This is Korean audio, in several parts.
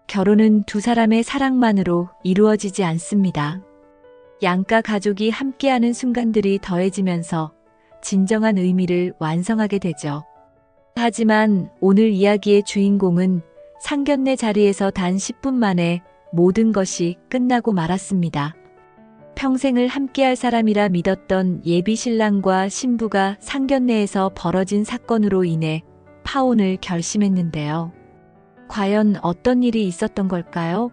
결혼은 두 사람의 사랑만으로 이루어지지 않습니다. 양가 가족이 함께하는 순간들이 더해지면서 진정한 의미를 완성하게 되죠. 하지만 오늘 이야기의 주인공은 상견례 자리에서 단 10분 만에 모든 것이 끝나고 말았습니다. 평생을 함께할 사람이라 믿었던 예비 신랑과 신부가 상견례에서 벌어진 사건으로 인해 파혼을 결심했는데요. 과연 어떤 일이 있었던 걸까요?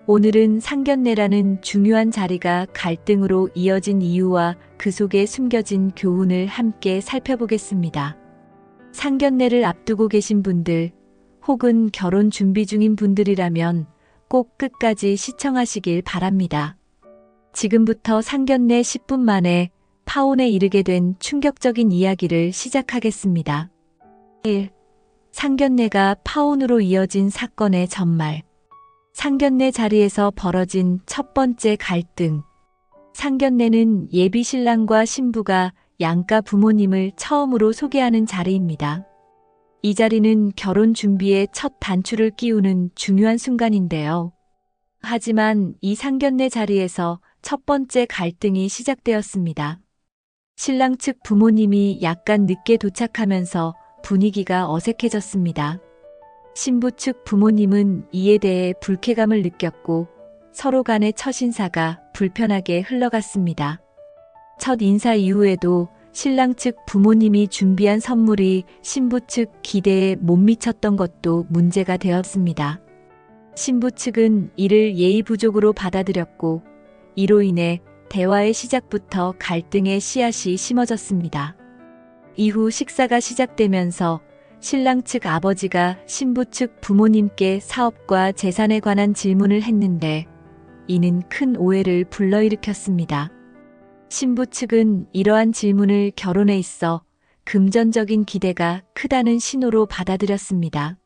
오늘은 상견례라는 중요한 자리가 갈등으로 이어진 이유와 그 속에 숨겨진 교훈을 함께 살펴보겠습니다. 상견례를 앞두고 계신 분들, 혹은 결혼 준비 중인 분들이라면 꼭 끝까지 시청하시길 바랍니다. 지금부터 상견례 10분 만에 파혼에 이르게 된 충격적인 이야기를 시작하겠습니다. 1. 상견례가 파혼으로 이어진 사건의 전말. 상견례 자리에서 벌어진 첫 번째 갈등. 상견례는 예비 신랑과 신부가 양가 부모님을 처음으로 소개하는 자리입니다. 이 자리는 결혼 준비에 첫 단추를 끼우는 중요한 순간인데요. 하지만 이 상견례 자리에서 첫 번째 갈등이 시작되었습니다. 신랑 측 부모님이 약간 늦게 도착하면서 분위기가 어색해졌습니다. 신부 측 부모님은 이에 대해 불쾌감을 느꼈고 서로 간의 첫 인사가 불편하게 흘러갔습니다. 첫 인사 이후에도 신랑 측 부모님이 준비한 선물이 신부 측 기대에 못 미쳤던 것도 문제가 되었습니다. 신부 측은 이를 예의 부족으로 받아들였고 이로 인해 대화의 시작부터 갈등의 씨앗이 심어졌습니다. 이후 식사가 시작되면서 신랑 측 아버지가 신부 측 부모님께 사업과 재산에 관한 질문을 했는데 이는 큰 오해를 불러일으켰습니다. 신부 측은 이러한 질문을 결혼에 있어 금전적인 기대가 크다는 신호로 받아들였습니다.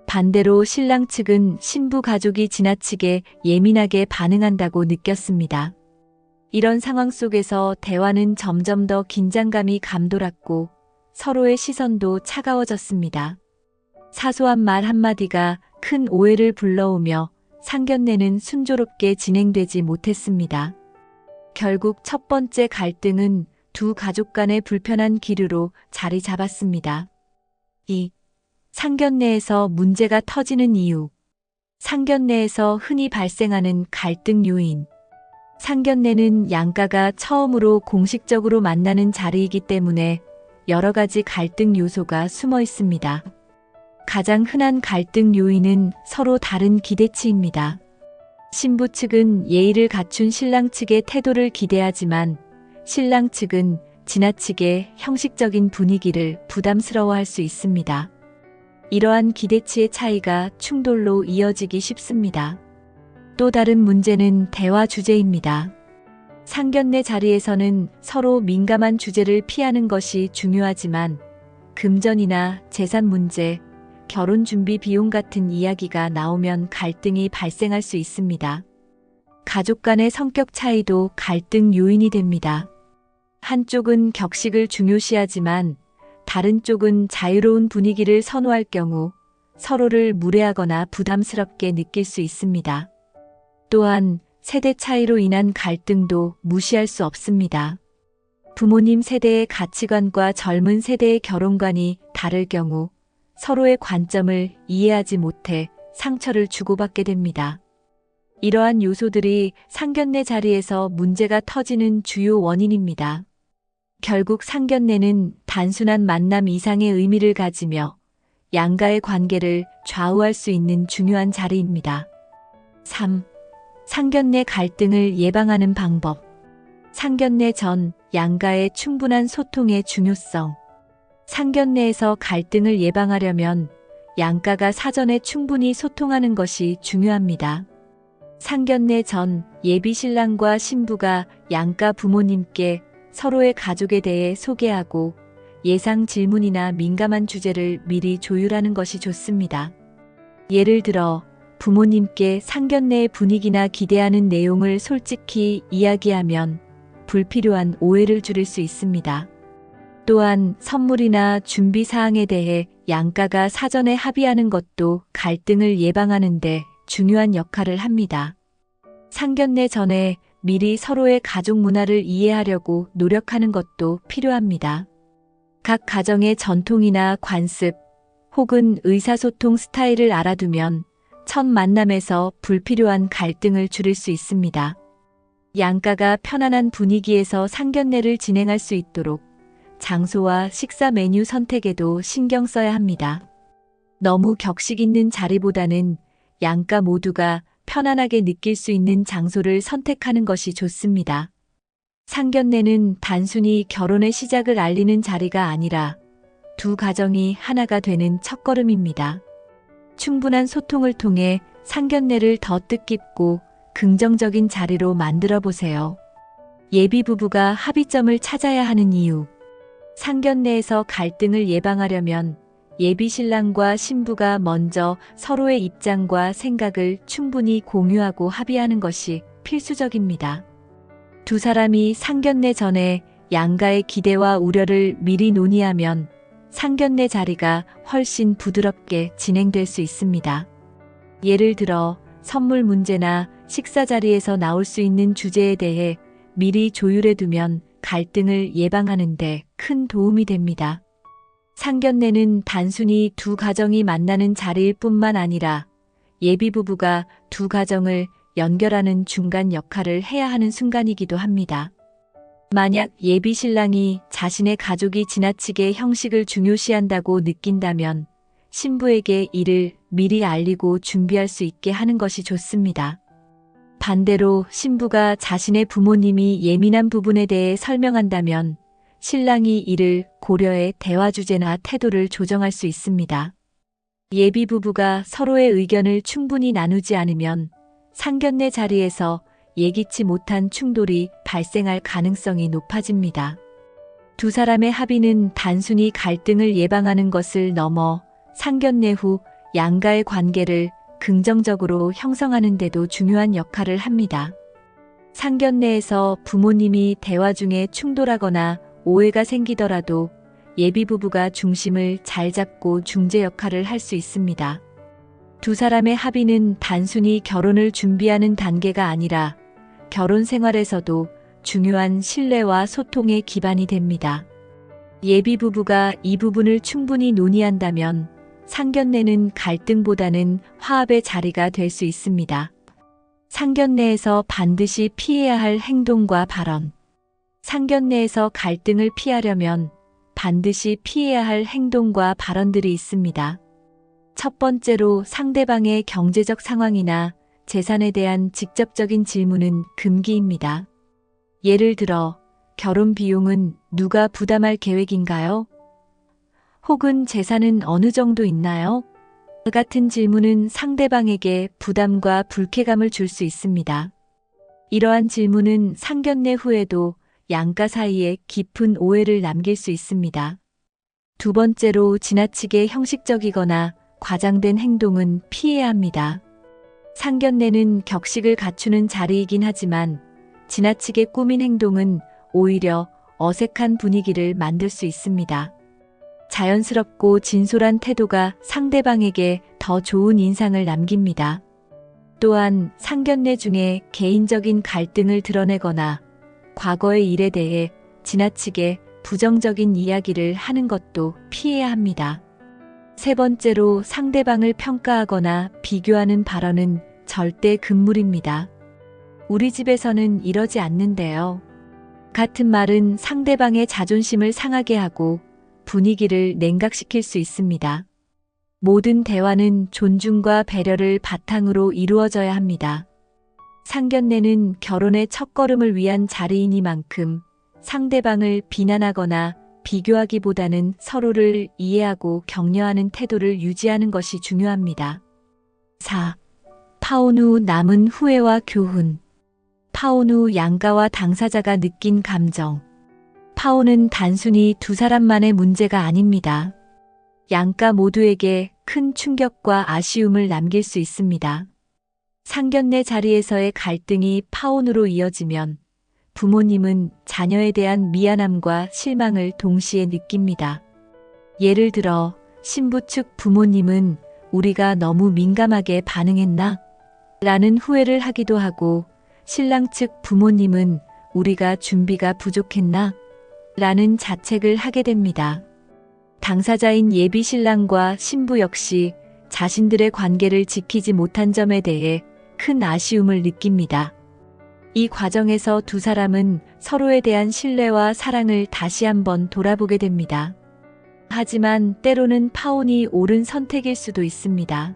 반대로 신랑 측은 신부 가족이 지나치게 예민하게 반응한다고 느꼈습니다. 이런 상황 속에서 대화는 점점 더 긴장감이 감돌았고 서로의 시선도 차가워졌습니다. 사소한 말 한마디가 큰 오해를 불러오며 상견례는 순조롭게 진행되지 못했습니다. 결국 첫 번째 갈등은 두 가족 간의 불편한 기류로 자리 잡았습니다. 2. 상견례에서 문제가 터지는 이유. 상견례에서 흔히 발생하는 갈등 요인. 상견례는 양가가 처음으로 공식적으로 만나는 자리이기 때문에 여러 가지 갈등 요소가 숨어 있습니다. 가장 흔한 갈등 요인은 서로 다른 기대치입니다. 신부 측은 예의를 갖춘 신랑 측의 태도를 기대하지만 신랑 측은 지나치게 형식적인 분위기를 부담스러워할 수 있습니다. 이러한 기대치의 차이가 충돌로 이어지기 쉽습니다. 또 다른 문제는 대화 주제입니다. 상견례 자리에서는 서로 민감한 주제를 피하는 것이 중요하지만 금전이나 재산 문제, 결혼 준비 비용 같은 이야기가 나오면 갈등이 발생할 수 있습니다. 가족 간의 성격 차이도 갈등 요인이 됩니다. 한쪽은 격식을 중요시하지만 다른 쪽은 자유로운 분위기를 선호할 경우 서로를 무례하거나 부담스럽게 느낄 수 있습니다. 또한 세대 차이로 인한 갈등도 무시할 수 없습니다. 부모님 세대의 가치관과 젊은 세대의 결혼관이 다를 경우 서로의 관점을 이해하지 못해 상처를 주고받게 됩니다. 이러한 요소들이 상견례 자리에서 문제가 터지는 주요 원인입니다. 결국 상견례는 단순한 만남 이상의 의미를 가지며 양가의 관계를 좌우할 수 있는 중요한 자리입니다. 3. 상견례 갈등을 예방하는 방법. 상견례 전 양가의 충분한 소통의 중요성. 상견례에서 갈등을 예방하려면 양가가 사전에 충분히 소통하는 것이 중요합니다. 상견례 전 예비 신랑과 신부가 양가 부모님께 서로의 가족에 대해 소개하고 예상 질문이나 민감한 주제를 미리 조율하는 것이 좋습니다. 예를 들어 부모님께 상견례의 분위기나 기대하는 내용을 솔직히 이야기하면 불필요한 오해를 줄일 수 있습니다. 또한 선물이나 준비 사항에 대해 양가가 사전에 합의하는 것도 갈등을 예방하는 데 중요한 역할을 합니다. 상견례 전에 미리 서로의 가족 문화를 이해하려고 노력하는 것도 필요합니다. 각 가정의 전통이나 관습 혹은 의사소통 스타일을 알아두면 첫 만남에서 불필요한 갈등을 줄일 수 있습니다. 양가가 편안한 분위기에서 상견례를 진행할 수 있도록 장소와 식사 메뉴 선택에도 신경 써야 합니다. 너무 격식 있는 자리보다는 양가 모두가 편안하게 느낄 수 있는 장소를 선택하는 것이 좋습니다. 상견례는 단순히 결혼의 시작을 알리는 자리가 아니라 두 가정이 하나가 되는 첫걸음입니다. 충분한 소통을 통해 상견례를 더 뜻깊고 긍정적인 자리로 만들어 보세요. 예비 부부가 합의점을 찾아야 하는 이유. 상견례에서 갈등을 예방하려면 예비 신랑과 신부가 먼저 서로의 입장과 생각을 충분히 공유하고 합의하는 것이 필수적입니다. 두 사람이 상견례 전에 양가의 기대와 우려를 미리 논의하면 상견례 자리가 훨씬 부드럽게 진행될 수 있습니다. 예를 들어 선물 문제나 식사 자리에서 나올 수 있는 주제에 대해 미리 조율해 두면 갈등을 예방하는 데 큰 도움이 됩니다. 상견례는 단순히 두 가정이 만나는 자리일 뿐만 아니라 예비 부부가 두 가정을 연결하는 중간 역할을 해야 하는 순간이기도 합니다. 만약 예비 신랑이 자신의 가족이 지나치게 형식을 중요시한다고 느낀다면 신부에게 이를 미리 알리고 준비할 수 있게 하는 것이 좋습니다. 반대로 신부가 자신의 부모님이 예민한 부분에 대해 설명한다면 신랑이 이를 고려해 대화 주제나 태도를 조정할 수 있습니다. 예비 부부가 서로의 의견을 충분히 나누지 않으면 상견례 자리에서 예기치 못한 충돌이 발생할 가능성이 높아집니다. 두 사람의 합의는 단순히 갈등을 예방하는 것을 넘어 상견례 후 양가의 관계를 긍정적으로 형성하는 데도 중요한 역할을 합니다. 상견례에서 부모님이 대화 중에 충돌하거나 오해가 생기더라도 예비 부부가 중심을 잘 잡고 중재 역할을 할 수 있습니다. 두 사람의 합의는 단순히 결혼을 준비하는 단계가 아니라 결혼 생활에서도 중요한 신뢰와 소통의 기반이 됩니다. 예비 부부가 이 부분을 충분히 논의한다면 상견례는 갈등보다는 화합의 자리가 될 수 있습니다. 상견례에서 반드시 피해야 할 행동과 발언. 상견례에서 갈등을 피하려면 반드시 피해야 할 행동과 발언들이 있습니다. 첫 번째로 상대방의 경제적 상황이나 재산에 대한 직접적인 질문은 금기입니다. 예를 들어, 결혼 비용은 누가 부담할 계획인가요? 혹은 재산은 어느 정도 있나요? 같은 질문은 상대방에게 부담과 불쾌감을 줄 수 있습니다. 이러한 질문은 상견례 후에도 양가 사이에 깊은 오해를 남길 수 있습니다. 두 번째로 지나치게 형식적이거나 과장된 행동은 피해야 합니다. 상견례는 격식을 갖추는 자리이긴 하지만 지나치게 꾸민 행동은 오히려 어색한 분위기를 만들 수 있습니다. 자연스럽고 진솔한 태도가 상대방에게 더 좋은 인상을 남깁니다. 또한 상견례 중에 개인적인 갈등을 드러내거나 과거의 일에 대해 지나치게 부정적인 이야기를 하는 것도 피해야 합니다. 세 번째로 상대방을 평가하거나 비교하는 발언은 절대 금물입니다. 우리 집에서는 이러지 않는데요. 같은 말은 상대방의 자존심을 상하게 하고 분위기를 냉각시킬 수 있습니다. 모든 대화는 존중과 배려를 바탕으로 이루어져야 합니다. 상견례는 결혼의 첫걸음을 위한 자리이니만큼 상대방을 비난하거나 비교하기보다는 서로를 이해하고 격려하는 태도를 유지하는 것이 중요합니다. 4. 파혼 후 남은 후회와 교훈. 파혼 후 양가와 당사자가 느낀 감정. 파혼은 단순히 두 사람만의 문제가 아닙니다. 양가 모두에게 큰 충격과 아쉬움을 남길 수 있습니다. 상견례 자리에서의 갈등이 파혼으로 이어지면 부모님은 자녀에 대한 미안함과 실망을 동시에 느낍니다. 예를 들어 신부 측 부모님은 우리가 너무 민감하게 반응했나? 라는 후회를 하기도 하고, 신랑 측 부모님은 우리가 준비가 부족했나? 라는 자책을 하게 됩니다. 당사자인 예비 신랑과 신부 역시 자신들의 관계를 지키지 못한 점에 대해 큰 아쉬움을 느낍니다. 이 과정에서 두 사람은 서로에 대한 신뢰와 사랑을 다시 한번 돌아보게 됩니다. 하지만 때로는 파혼이 옳은 선택일 수도 있습니다.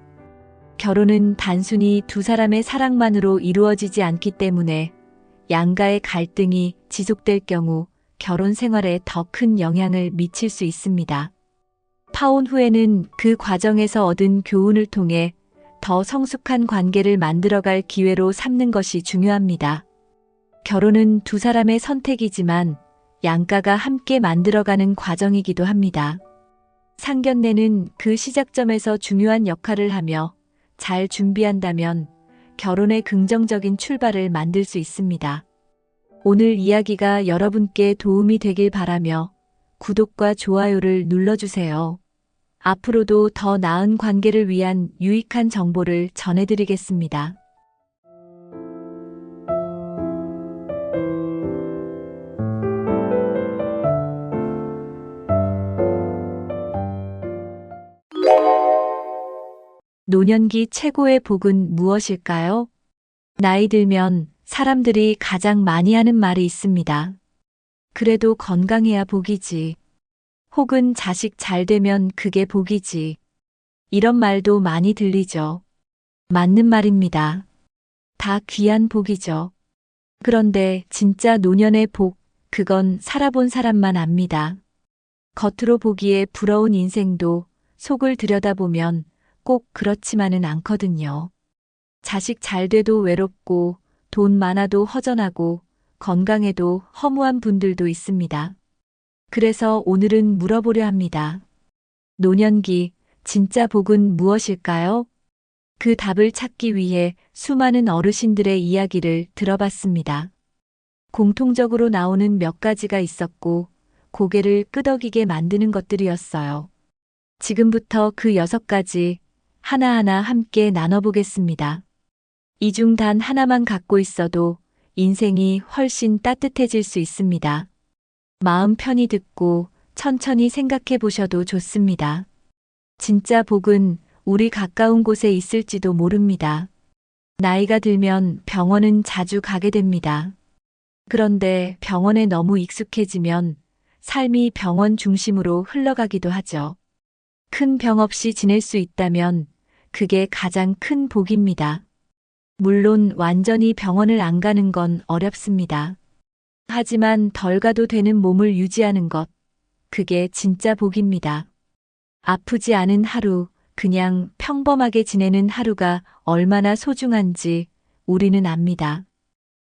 결혼은 단순히 두 사람의 사랑만으로 이루어지지 않기 때문에 양가의 갈등이 지속될 경우 결혼 생활에 더 큰 영향을 미칠 수 있습니다. 파혼 후에는 그 과정에서 얻은 교훈을 통해 더 성숙한 관계를 만들어갈 기회로 삼는 것이 중요합니다. 결혼은 두 사람의 선택이지만 양가가 함께 만들어가는 과정이기도 합니다. 상견례는 그 시작점에서 중요한 역할을 하며 잘 준비한다면 결혼의 긍정적인 출발을 만들 수 있습니다. 오늘 이야기가 여러분께 도움이 되길 바라며 구독과 좋아요를 눌러주세요. 앞으로도 더 나은 관계를 위한 유익한 정보를 전해드리겠습니다. 노년기 최고의 복은 무엇일까요? 나이 들면 사람들이 가장 많이 하는 말이 있습니다. 그래도 건강해야 복이지. 혹은 자식 잘 되면 그게 복이지. 이런 말도 많이 들리죠. 맞는 말입니다. 다 귀한 복이죠. 그런데 진짜 노년의 복, 그건 살아본 사람만 압니다. 겉으로 보기에 부러운 인생도 속을 들여다보면 꼭 그렇지만은 않거든요. 자식 잘 돼도 외롭고 돈 많아도 허전하고 건강해도 허무한 분들도 있습니다. 그래서 오늘은 물어보려 합니다. 노년기, 진짜 복은 무엇일까요? 그 답을 찾기 위해 수많은 어르신들의 이야기를 들어봤습니다. 공통적으로 나오는 몇 가지가 있었고 고개를 끄덕이게 만드는 것들이었어요. 지금부터 그 6가지 하나하나 함께 나눠보겠습니다. 이 중 단 하나만 갖고 있어도 인생이 훨씬 따뜻해질 수 있습니다. 마음 편히 듣고 천천히 생각해 보셔도 좋습니다. 진짜 복은 우리 가까운 곳에 있을지도 모릅니다. 나이가 들면 병원은 자주 가게 됩니다. 그런데 병원에 너무 익숙해지면 삶이 병원 중심으로 흘러가기도 하죠. 큰 병 없이 지낼 수 있다면 그게 가장 큰 복입니다. 물론 완전히 병원을 안 가는 건 어렵습니다. 하지만 덜 가도 되는 몸을 유지하는 것, 그게 진짜 복입니다. 아프지 않은 하루, 그냥 평범하게 지내는 하루가 얼마나 소중한지 우리는 압니다.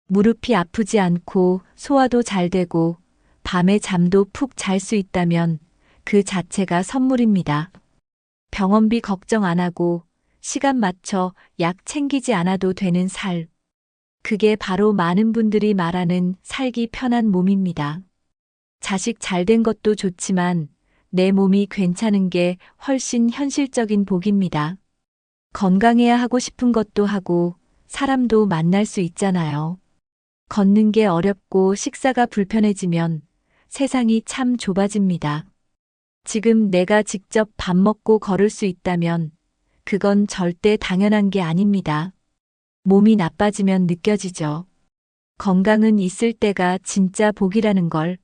무릎이 아프지 않고 소화도 잘 되고 밤에 잠도 푹 잘 수 있다면 그 자체가 선물입니다. 병원비 걱정 안 하고 시간 맞춰 약 챙기지 않아도 되는 살. 그게 바로 많은 분들이 말하는 살기 편한 몸입니다. 자식 잘 된 것도 좋지만 내 몸이 괜찮은 게 훨씬 현실적인 복입니다. 건강해야 하고 싶은 것도 하고 사람도 만날 수 있잖아요. 걷는 게 어렵고 식사가 불편해지면 세상이 참 좁아집니다. 지금 내가 직접 밥 먹고 걸을 수 있다면 그건 절대 당연한 게 아닙니다. 몸이 나빠지면 느껴지죠. 건강은 있을 때가 진짜 복이라는 걸.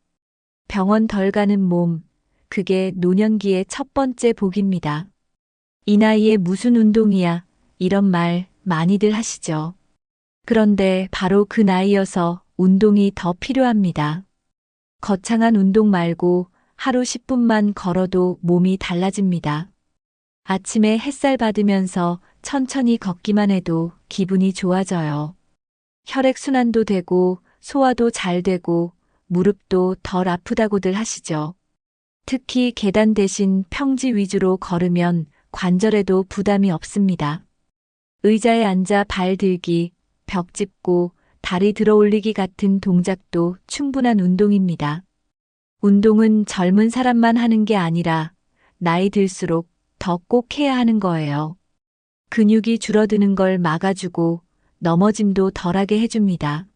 병원 덜 가는 몸, 그게 노년기의 첫 번째 복입니다. 이 나이에 무슨 운동이야, 이런 말 많이들 하시죠. 그런데 바로 그 나이여서 운동이 더 필요합니다. 거창한 운동 말고 하루 10분만 걸어도 몸이 달라집니다. 아침에 햇살 받으면서 천천히 걷기만 해도 기분이 좋아져요. 혈액순환도 되고 소화도 잘 되고 무릎도 덜 아프다고들 하시죠. 특히 계단 대신 평지 위주로 걸으면 관절에도 부담이 없습니다. 의자에 앉아 발 들기, 벽 짚고 다리 들어 올리기 같은 동작도 충분한 운동입니다. 운동은 젊은 사람만 하는 게 아니라 나이 들수록 더 꼭 해야 하는 거예요. 근육이 줄어드는 걸 막아주고 넘어짐도 덜하게 해줍니다.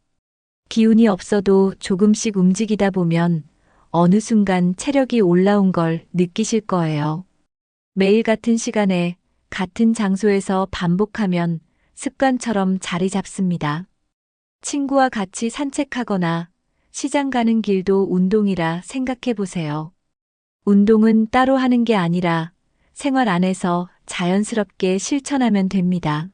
기운이 없어도 조금씩 움직이다 보면 어느 순간 체력이 올라온 걸 느끼실 거예요. 매일 같은 시간에 같은 장소에서 반복하면 습관처럼 자리 잡습니다. 친구와 같이 산책하거나 시장 가는 길도 운동이라 생각해 보세요. 운동은 따로 하는 게 아니라 생활 안에서 자연스럽게 실천하면 됩니다.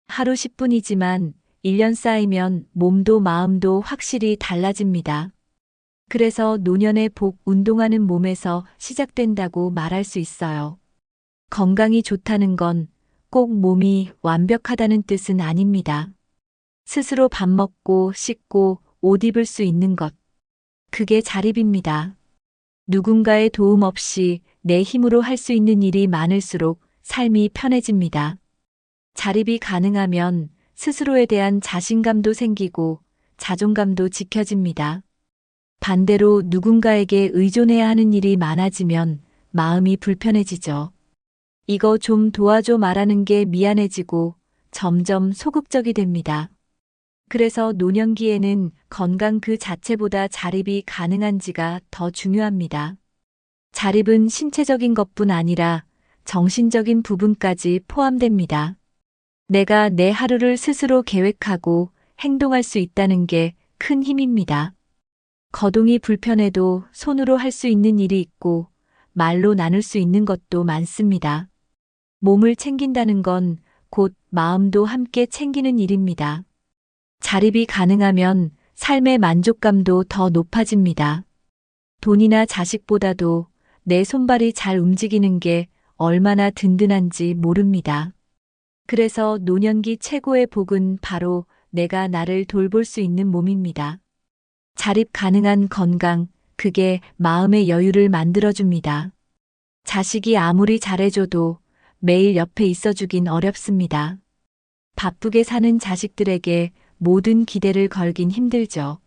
하루 10분이지만 1년 쌓이면 몸도 마음도 확실히 달라집니다. 그래서 노년의 복 운동하는 몸에서 시작된다고 말할 수 있어요. 건강이 좋다는 건 꼭 몸이 완벽하다는 뜻은 아닙니다. 스스로 밥 먹고 씻고 옷 입을 수 있는 것. 그게 자립입니다. 누군가의 도움 없이 내 힘으로 할 수 있는 일이 많을수록 삶이 편해집니다. 자립이 가능하면 스스로에 대한 자신감도 생기고 자존감도 지켜집니다. 반대로 누군가에게 의존해야 하는 일이 많아지면 마음이 불편해지죠. 이거 좀 도와줘 말하는 게 미안해지고 점점 소극적이 됩니다. 그래서 노년기에는 건강 그 자체보다 자립이 가능한지가 더 중요합니다. 자립은 신체적인 것뿐 아니라 정신적인 부분까지 포함됩니다. 내가 내 하루를 스스로 계획하고 행동할 수 있다는 게 큰 힘입니다. 거동이 불편해도 손으로 할 수 있는 일이 있고 말로 나눌 수 있는 것도 많습니다. 몸을 챙긴다는 건 곧 마음도 함께 챙기는 일입니다. 자립이 가능하면 삶의 만족감도 더 높아집니다. 돈이나 자식보다도 내 손발이 잘 움직이는 게 얼마나 든든한지 모릅니다. 그래서 노년기 최고의 복은 바로 내가 나를 돌볼 수 있는 몸입니다. 자립 가능한 건강, 그게 마음의 여유를 만들어줍니다. 자식이 아무리 잘해줘도 매일 옆에 있어주긴 어렵습니다. 바쁘게 사는 자식들에게 모든 기대를 걸긴 힘들죠.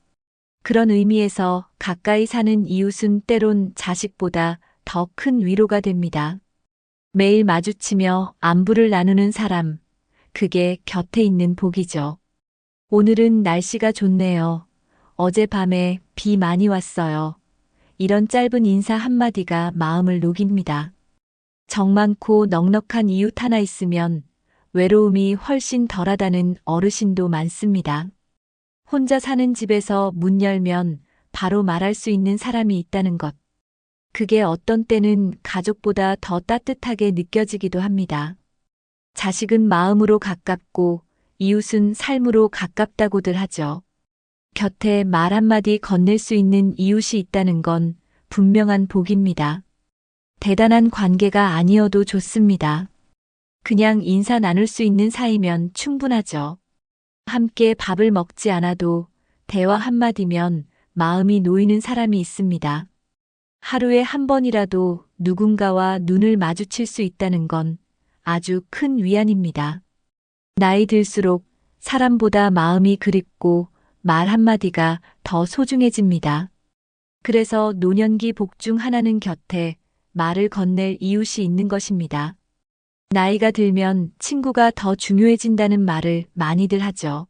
그런 의미에서 가까이 사는 이웃은 때론 자식보다 더 큰 위로가 됩니다. 매일 마주치며 안부를 나누는 사람, 그게 곁에 있는 복이죠. 오늘은 날씨가 좋네요. 어젯밤에 비 많이 왔어요. 이런 짧은 인사 한마디가 마음을 녹입니다. 정 많고 넉넉한 이웃 하나 있으면 외로움이 훨씬 덜하다는 어르신도 많습니다. 혼자 사는 집에서 문 열면 바로 말할 수 있는 사람이 있다는 것. 그게 어떤 때는 가족보다 더 따뜻하게 느껴지기도 합니다. 자식은 마음으로 가깝고 이웃은 삶으로 가깝다고들 하죠. 곁에 말 한마디 건넬 수 있는 이웃이 있다는 건 분명한 복입니다. 대단한 관계가 아니어도 좋습니다. 그냥 인사 나눌 수 있는 사이면 충분하죠. 함께 밥을 먹지 않아도 대화 한마디면 마음이 놓이는 사람이 있습니다. 하루에 한 번이라도 누군가와 눈을 마주칠 수 있다는 건 아주 큰 위안입니다. 나이 들수록 사람보다 마음이 그립고 말 한마디가 더 소중해집니다. 그래서 노년기 복 중 하나는 곁에 말을 건넬 이웃이 있는 것입니다. 나이가 들면 친구가 더 중요해진다는 말을 많이들 하죠.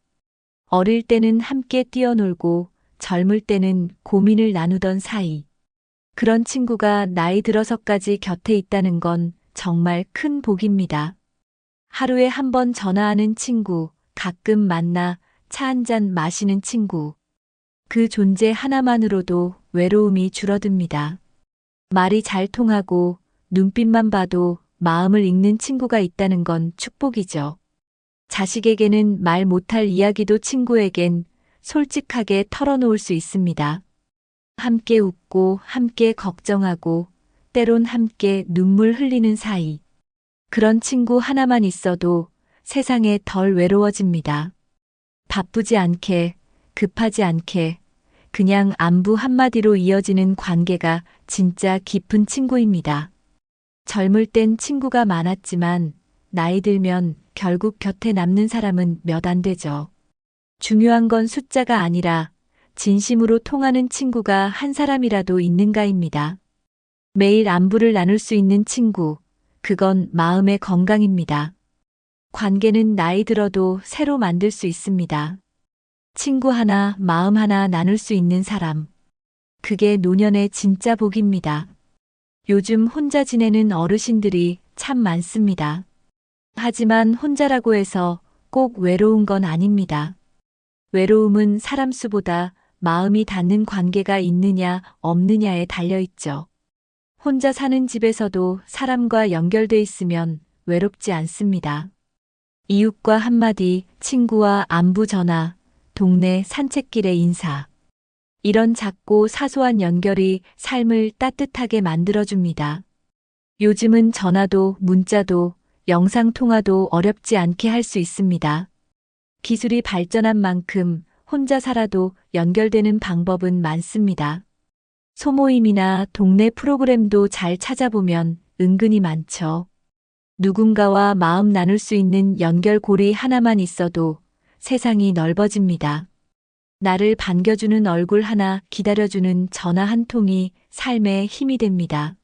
어릴 때는 함께 뛰어놀고 젊을 때는 고민을 나누던 사이. 그런 친구가 나이 들어서까지 곁에 있다는 건 정말 큰 복입니다. 하루에 한 번 전화하는 친구, 가끔 만나 차 한 잔 마시는 친구. 그 존재 하나만으로도 외로움이 줄어듭니다. 말이 잘 통하고 눈빛만 봐도 마음을 읽는 친구가 있다는 건 축복이죠. 자식에게는 말 못할 이야기도 친구에겐 솔직하게 털어놓을 수 있습니다. 함께 웃고 함께 걱정하고 때론 함께 눈물 흘리는 사이. 그런 친구 하나만 있어도 세상에 덜 외로워집니다. 바쁘지 않게, 급하지 않게, 그냥 안부 한마디로 이어지는 관계가 진짜 깊은 친구입니다. 젊을 땐 친구가 많았지만 나이 들면 결국 곁에 남는 사람은 몇 안 되죠. 중요한 건 숫자가 아니라 진심으로 통하는 친구가 한 사람이라도 있는가입니다. 매일 안부를 나눌 수 있는 친구, 그건 마음의 건강입니다. 관계는 나이 들어도 새로 만들 수 있습니다. 친구 하나, 마음 하나 나눌 수 있는 사람. 그게 노년의 진짜 복입니다. 요즘 혼자 지내는 어르신들이 참 많습니다. 하지만 혼자라고 해서 꼭 외로운 건 아닙니다. 외로움은 사람 수보다 마음이 닿는 관계가 있느냐 없느냐에 달려있죠. 혼자 사는 집에서도 사람과 연결돼 있으면 외롭지 않습니다. 이웃과 한마디, 친구와 안부 전화, 동네 산책길의 인사. 이런 작고 사소한 연결이 삶을 따뜻하게 만들어줍니다. 요즘은 전화도 문자도 영상통화도 어렵지 않게 할 수 있습니다. 기술이 발전한 만큼 혼자 살아도 연결되는 방법은 많습니다. 소모임이나 동네 프로그램도 잘 찾아보면 은근히 많죠. 누군가와 마음 나눌 수 있는 연결고리 하나만 있어도 세상이 넓어집니다. 나를 반겨주는 얼굴 하나, 기다려주는 전화 한 통이 삶의 힘이 됩니다.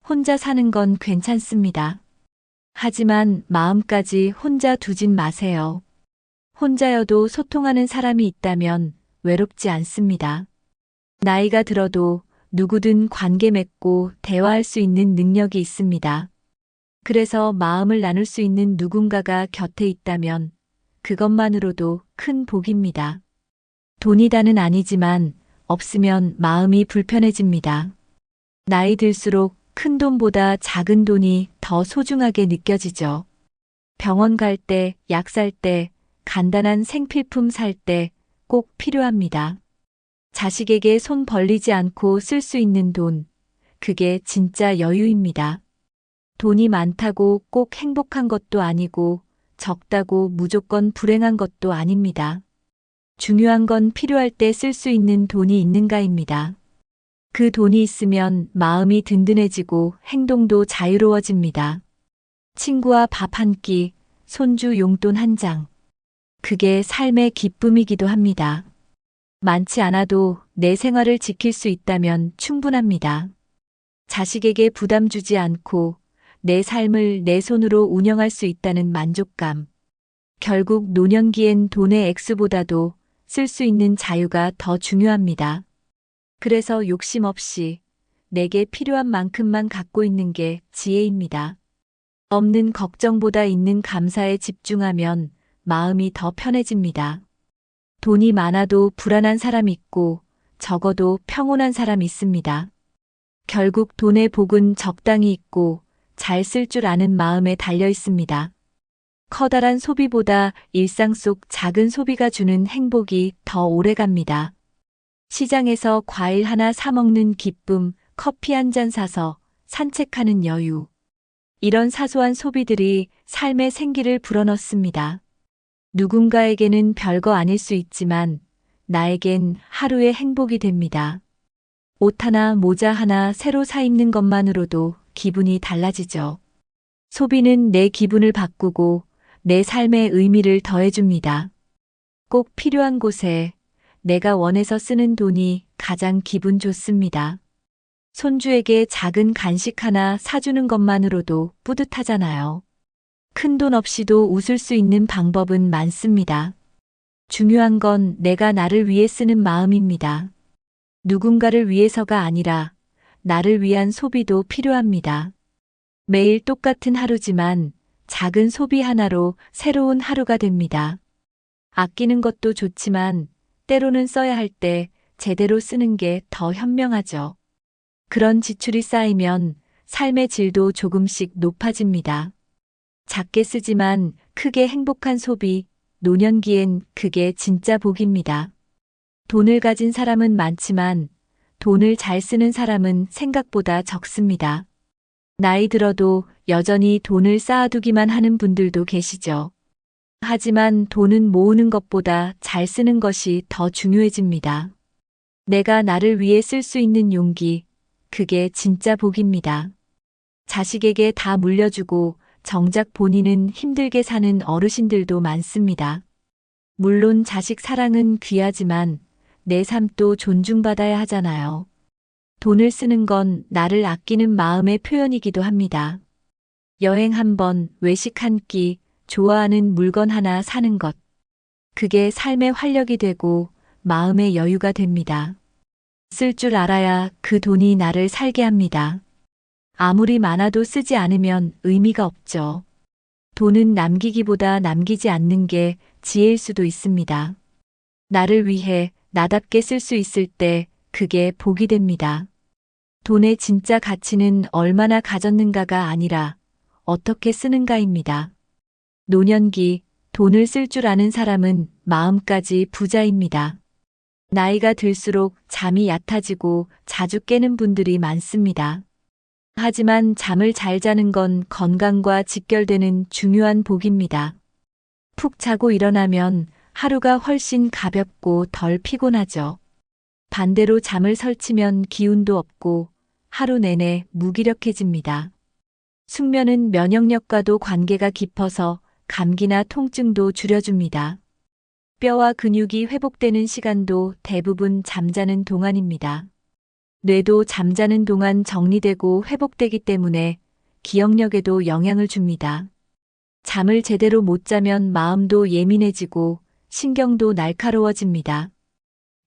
혼자 사는 건 괜찮습니다. 하지만 마음까지 혼자 두진 마세요. 혼자여도 소통하는 사람이 있다면 외롭지 않습니다. 나이가 들어도 누구든 관계 맺고 대화할 수 있는 능력이 있습니다. 그래서 마음을 나눌 수 있는 누군가가 곁에 있다면 그것만으로도 큰 복입니다. 돈이 다는 아니지만 없으면 마음이 불편해집니다. 나이 들수록 큰 돈보다 작은 돈이 더 소중하게 느껴지죠. 병원 갈 때, 약 살 때, 간단한 생필품 살 때 꼭 필요합니다. 자식에게 손 벌리지 않고 쓸 수 있는 돈, 그게 진짜 여유입니다. 돈이 많다고 꼭 행복한 것도 아니고 적다고 무조건 불행한 것도 아닙니다. 중요한 건 필요할 때 쓸 수 있는 돈이 있는가입니다. 그 돈이 있으면 마음이 든든해지고 행동도 자유로워집니다. 친구와 밥 한 끼, 손주 용돈 한 장. 그게 삶의 기쁨이기도 합니다. 많지 않아도 내 생활을 지킬 수 있다면 충분합니다. 자식에게 부담 주지 않고 내 삶을 내 손으로 운영할 수 있다는 만족감. 결국 노년기엔 돈의 액수보다도 쓸 수 있는 자유가 더 중요합니다. 그래서 욕심 없이 내게 필요한 만큼만 갖고 있는 게 지혜입니다. 없는 걱정보다 있는 감사에 집중하면 마음이 더 편해집니다. 돈이 많아도 불안한 사람 있고 적어도 평온한 사람 있습니다. 결국 돈의 복은 적당히 있고 잘 쓸 줄 아는 마음에 달려 있습니다. 커다란 소비보다 일상 속 작은 소비가 주는 행복이 더 오래갑니다. 시장에서 과일 하나 사 먹는 기쁨, 커피 한 잔 사서 산책하는 여유. 이런 사소한 소비들이 삶의 생기를 불어넣습니다. 누군가에게는 별거 아닐 수 있지만 나에겐 하루의 행복이 됩니다. 옷 하나, 모자 하나 새로 사 입는 것만으로도 기분이 달라지죠. 소비는 내 기분을 바꾸고 내 삶의 의미를 더해줍니다. 꼭 필요한 곳에 내가 원해서 쓰는 돈이 가장 기분 좋습니다. 손주에게 작은 간식 하나 사주는 것만으로도 뿌듯하잖아요. 큰 돈 없이도 웃을 수 있는 방법은 많습니다. 중요한 건 내가 나를 위해 쓰는 마음입니다. 누군가를 위해서가 아니라 나를 위한 소비도 필요합니다. 매일 똑같은 하루지만 작은 소비 하나로 새로운 하루가 됩니다. 아끼는 것도 좋지만 때로는 써야 할 때 제대로 쓰는 게 더 현명하죠. 그런 지출이 쌓이면 삶의 질도 조금씩 높아집니다. 작게 쓰지만 크게 행복한 소비, 노년기엔 그게 진짜 복입니다. 돈을 가진 사람은 많지만 돈을 잘 쓰는 사람은 생각보다 적습니다. 나이 들어도 여전히 돈을 쌓아두기만 하는 분들도 계시죠. 하지만 돈은 모으는 것보다 잘 쓰는 것이 더 중요해집니다. 내가 나를 위해 쓸 수 있는 용기, 그게 진짜 복입니다. 자식에게 다 물려주고 정작 본인은 힘들게 사는 어르신들도 많습니다. 물론 자식 사랑은 귀하지만 내 삶도 존중받아야 하잖아요. 돈을 쓰는 건 나를 아끼는 마음의 표현이기도 합니다. 여행 한 번, 외식 한 끼, 좋아하는 물건 하나 사는 것. 그게 삶의 활력이 되고 마음의 여유가 됩니다. 쓸 줄 알아야 그 돈이 나를 살게 합니다. 아무리 많아도 쓰지 않으면 의미가 없죠. 돈은 남기기보다 남기지 않는 게 지혜일 수도 있습니다. 나를 위해 나답게 쓸 수 있을 때 그게 복이 됩니다. 돈의 진짜 가치는 얼마나 가졌는가가 아니라 어떻게 쓰는가입니다. 노년기, 돈을 쓸 줄 아는 사람은 마음까지 부자입니다. 나이가 들수록 잠이 얕아지고 자주 깨는 분들이 많습니다. 하지만 잠을 잘 자는 건 건강과 직결되는 중요한 복입니다. 푹 자고 일어나면 하루가 훨씬 가볍고 덜 피곤하죠. 반대로 잠을 설치면 기운도 없고 하루 내내 무기력해집니다. 숙면은 면역력과도 관계가 깊어서 감기나 통증도 줄여줍니다. 뼈와 근육이 회복되는 시간도 대부분 잠자는 동안입니다. 뇌도 잠자는 동안 정리되고 회복되기 때문에 기억력에도 영향을 줍니다. 잠을 제대로 못 자면 마음도 예민해지고 신경도 날카로워집니다.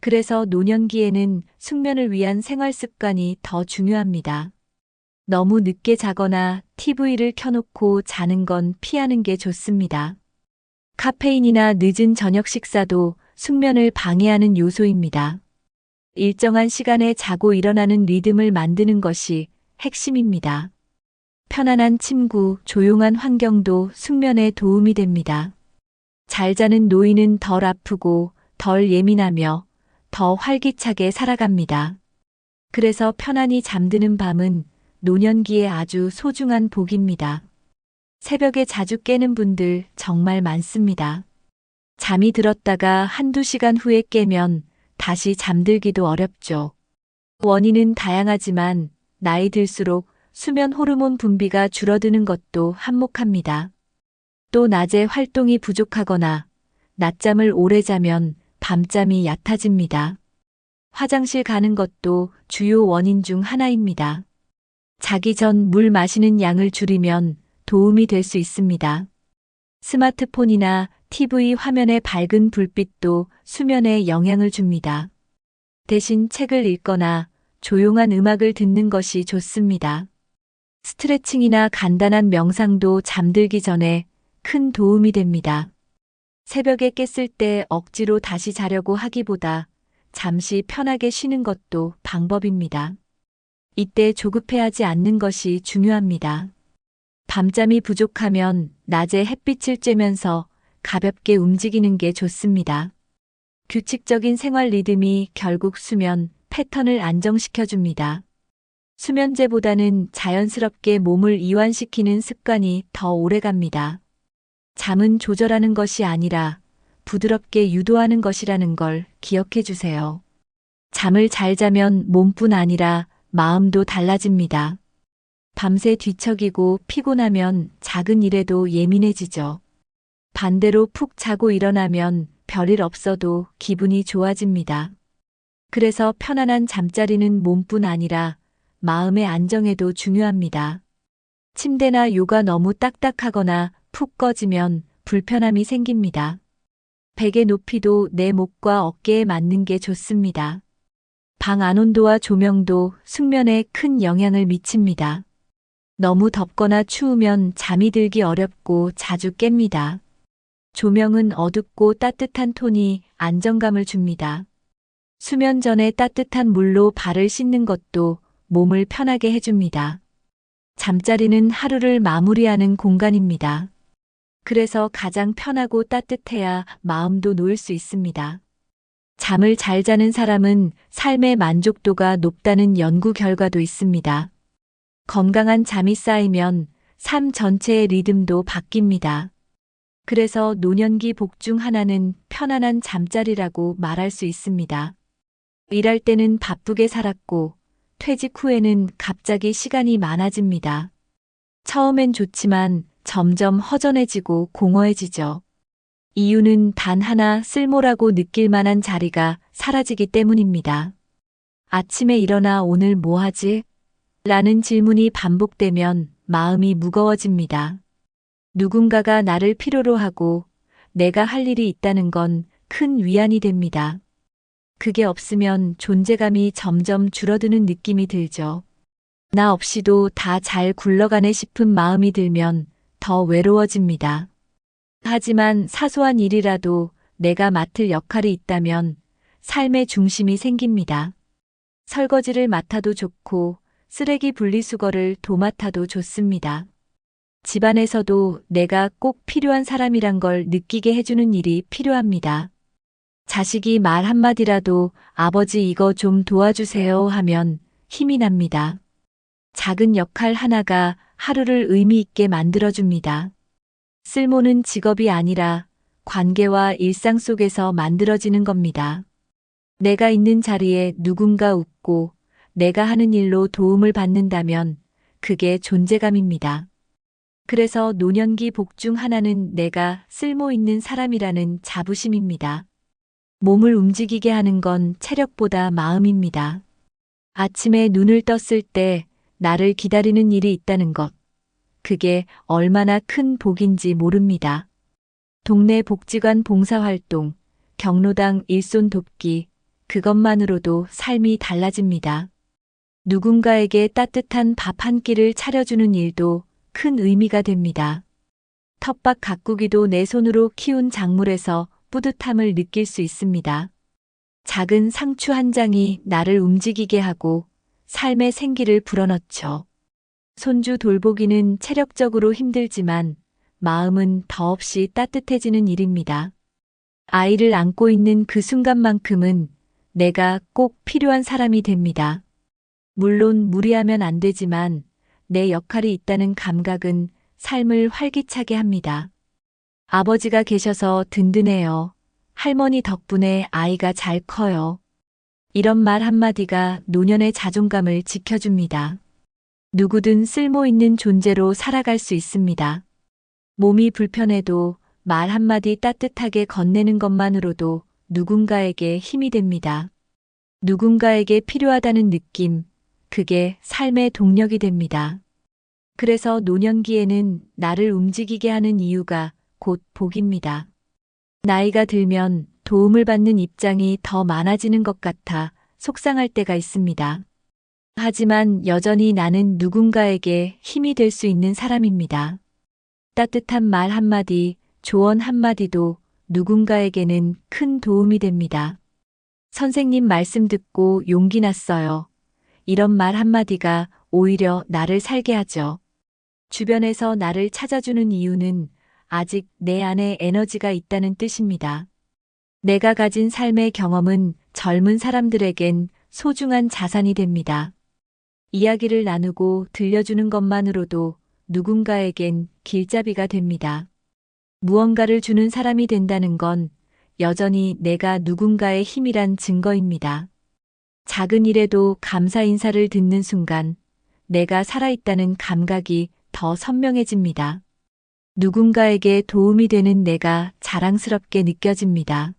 그래서 노년기에는 숙면을 위한 생활 습관이 더 중요합니다. 너무 늦게 자거나 TV를 켜놓고 자는 건 피하는 게 좋습니다. 카페인이나 늦은 저녁 식사도 숙면을 방해하는 요소입니다. 일정한 시간에 자고 일어나는 리듬을 만드는 것이 핵심입니다. 편안한 침구, 조용한 환경도 숙면에 도움이 됩니다. 잘 자는 노인은 덜 아프고 덜 예민하며 더 활기차게 살아갑니다. 그래서 편안히 잠드는 밤은 노년기에 아주 소중한 복입니다. 새벽에 자주 깨는 분들 정말 많습니다. 잠이 들었다가 한두 시간 후에 깨면 다시 잠들기도 어렵죠. 원인은 다양하지만 나이 들수록 수면 호르몬 분비가 줄어드는 것도 한몫합니다. 또 낮에 활동이 부족하거나 낮잠을 오래 자면 밤잠이 얕아집니다. 화장실 가는 것도 주요 원인 중 하나입니다. 자기 전 물 마시는 양을 줄이면 도움이 될 수 있습니다. 스마트폰이나 TV 화면의 밝은 불빛도 수면에 영향을 줍니다. 대신 책을 읽거나 조용한 음악을 듣는 것이 좋습니다. 스트레칭이나 간단한 명상도 잠들기 전에 큰 도움이 됩니다. 새벽에 깼을 때 억지로 다시 자려고 하기보다 잠시 편하게 쉬는 것도 방법입니다. 이때 조급해하지 않는 것이 중요합니다. 밤잠이 부족하면 낮에 햇빛을 쬐면서 가볍게 움직이는 게 좋습니다. 규칙적인 생활 리듬이 결국 수면 패턴을 안정시켜줍니다. 수면제보다는 자연스럽게 몸을 이완시키는 습관이 더 오래갑니다. 잠은 조절하는 것이 아니라 부드럽게 유도하는 것이라는 걸 기억해 주세요. 잠을 잘 자면 몸뿐 아니라 마음도 달라집니다. 밤새 뒤척이고 피곤하면 작은 일에도 예민해지죠. 반대로 푹 자고 일어나면 별일 없어도 기분이 좋아집니다. 그래서 편안한 잠자리는 몸뿐 아니라 마음의 안정에도 중요합니다. 침대나 요가 너무 딱딱하거나 푹 꺼지면 불편함이 생깁니다. 베개 높이도 내 목과 어깨에 맞는 게 좋습니다. 방 안 온도와 조명도 숙면에 큰 영향을 미칩니다. 너무 덥거나 추우면 잠이 들기 어렵고 자주 깹니다. 조명은 어둡고 따뜻한 톤이 안정감을 줍니다. 수면 전에 따뜻한 물로 발을 씻는 것도 몸을 편하게 해줍니다. 잠자리는 하루를 마무리하는 공간입니다. 그래서 가장 편하고 따뜻해야 마음도 놓일 수 있습니다. 잠을 잘 자는 사람은 삶의 만족도가 높다는 연구 결과도 있습니다. 건강한 잠이 쌓이면 삶 전체의 리듬도 바뀝니다. 그래서 노년기 복 중 하나는 편안한 잠자리라고 말할 수 있습니다. 일할 때는 바쁘게 살았고 퇴직 후에는 갑자기 시간이 많아집니다. 처음엔 좋지만 점점 허전해지고 공허해지죠. 이유는 단 하나, 쓸모라고 느낄 만한 자리가 사라지기 때문입니다. 아침에 일어나 오늘 뭐 하지? 라는 질문이 반복되면 마음이 무거워집니다. 누군가가 나를 필요로 하고 내가 할 일이 있다는 건 큰 위안이 됩니다. 그게 없으면 존재감이 점점 줄어드는 느낌이 들죠. 나 없이도 다 잘 굴러가네 싶은 마음이 들면 더 외로워집니다. 하지만 사소한 일이라도 내가 맡을 역할이 있다면 삶의 중심이 생깁니다. 설거지를 맡아도 좋고 쓰레기 분리수거를 도맡아도 좋습니다. 집안에서도 내가 꼭 필요한 사람이란 걸 느끼게 해주는 일이 필요합니다. 자식이 말 한마디라도 아버지 이거 좀 도와주세요 하면 힘이 납니다. 작은 역할 하나가 하루를 의미 있게 만들어줍니다. 쓸모는 직업이 아니라 관계와 일상 속에서 만들어지는 겁니다. 내가 있는 자리에 누군가 웃고 내가 하는 일로 도움을 받는다면 그게 존재감입니다. 그래서 노년기 복 중 하나는 내가 쓸모 있는 사람이라는 자부심입니다. 몸을 움직이게 하는 건 체력보다 마음입니다. 아침에 눈을 떴을 때 나를 기다리는 일이 있다는 것. 그게 얼마나 큰 복인지 모릅니다. 동네 복지관 봉사활동, 경로당 일손 돕기, 그것만으로도 삶이 달라집니다. 누군가에게 따뜻한 밥 한 끼를 차려주는 일도 큰 의미가 됩니다. 텃밭 가꾸기도 내 손으로 키운 작물에서 뿌듯함을 느낄 수 있습니다. 작은 상추 한 장이 나를 움직이게 하고 삶의 생기를 불어넣죠. 손주 돌보기는 체력적으로 힘들지만 마음은 더없이 따뜻해지는 일입니다. 아이를 안고 있는 그 순간만큼은 내가 꼭 필요한 사람이 됩니다. 물론 무리하면 안 되지만 내 역할이 있다는 감각은 삶을 활기차게 합니다. 아버지가 계셔서 든든해요. 할머니 덕분에 아이가 잘 커요. 이런 말 한마디가 노년의 자존감을 지켜줍니다. 누구든 쓸모 있는 존재로 살아갈 수 있습니다. 몸이 불편해도 말 한마디 따뜻하게 건네는 것만으로도 누군가에게 힘이 됩니다. 누군가에게 필요하다는 느낌, 그게 삶의 동력이 됩니다. 그래서 노년기에는 나를 움직이게 하는 이유가 곧 복입니다. 나이가 들면 도움을 받는 입장이 더 많아지는 것 같아 속상할 때가 있습니다. 하지만 여전히 나는 누군가에게 힘이 될 수 있는 사람입니다. 따뜻한 말 한마디, 조언 한마디도 누군가에게는 큰 도움이 됩니다. 선생님 말씀 듣고 용기 났어요. 이런 말 한마디가 오히려 나를 살게 하죠. 주변에서 나를 찾아주는 이유는 아직 내 안에 에너지가 있다는 뜻입니다. 내가 가진 삶의 경험은 젊은 사람들에겐 소중한 자산이 됩니다. 이야기를 나누고 들려주는 것만으로도 누군가에겐 길잡이가 됩니다. 무언가를 주는 사람이 된다는 건 여전히 내가 누군가의 힘이란 증거입니다. 작은 일에도 감사 인사를 듣는 순간 내가 살아있다는 감각이 더 선명해집니다. 누군가에게 도움이 되는 내가 자랑스럽게 느껴집니다.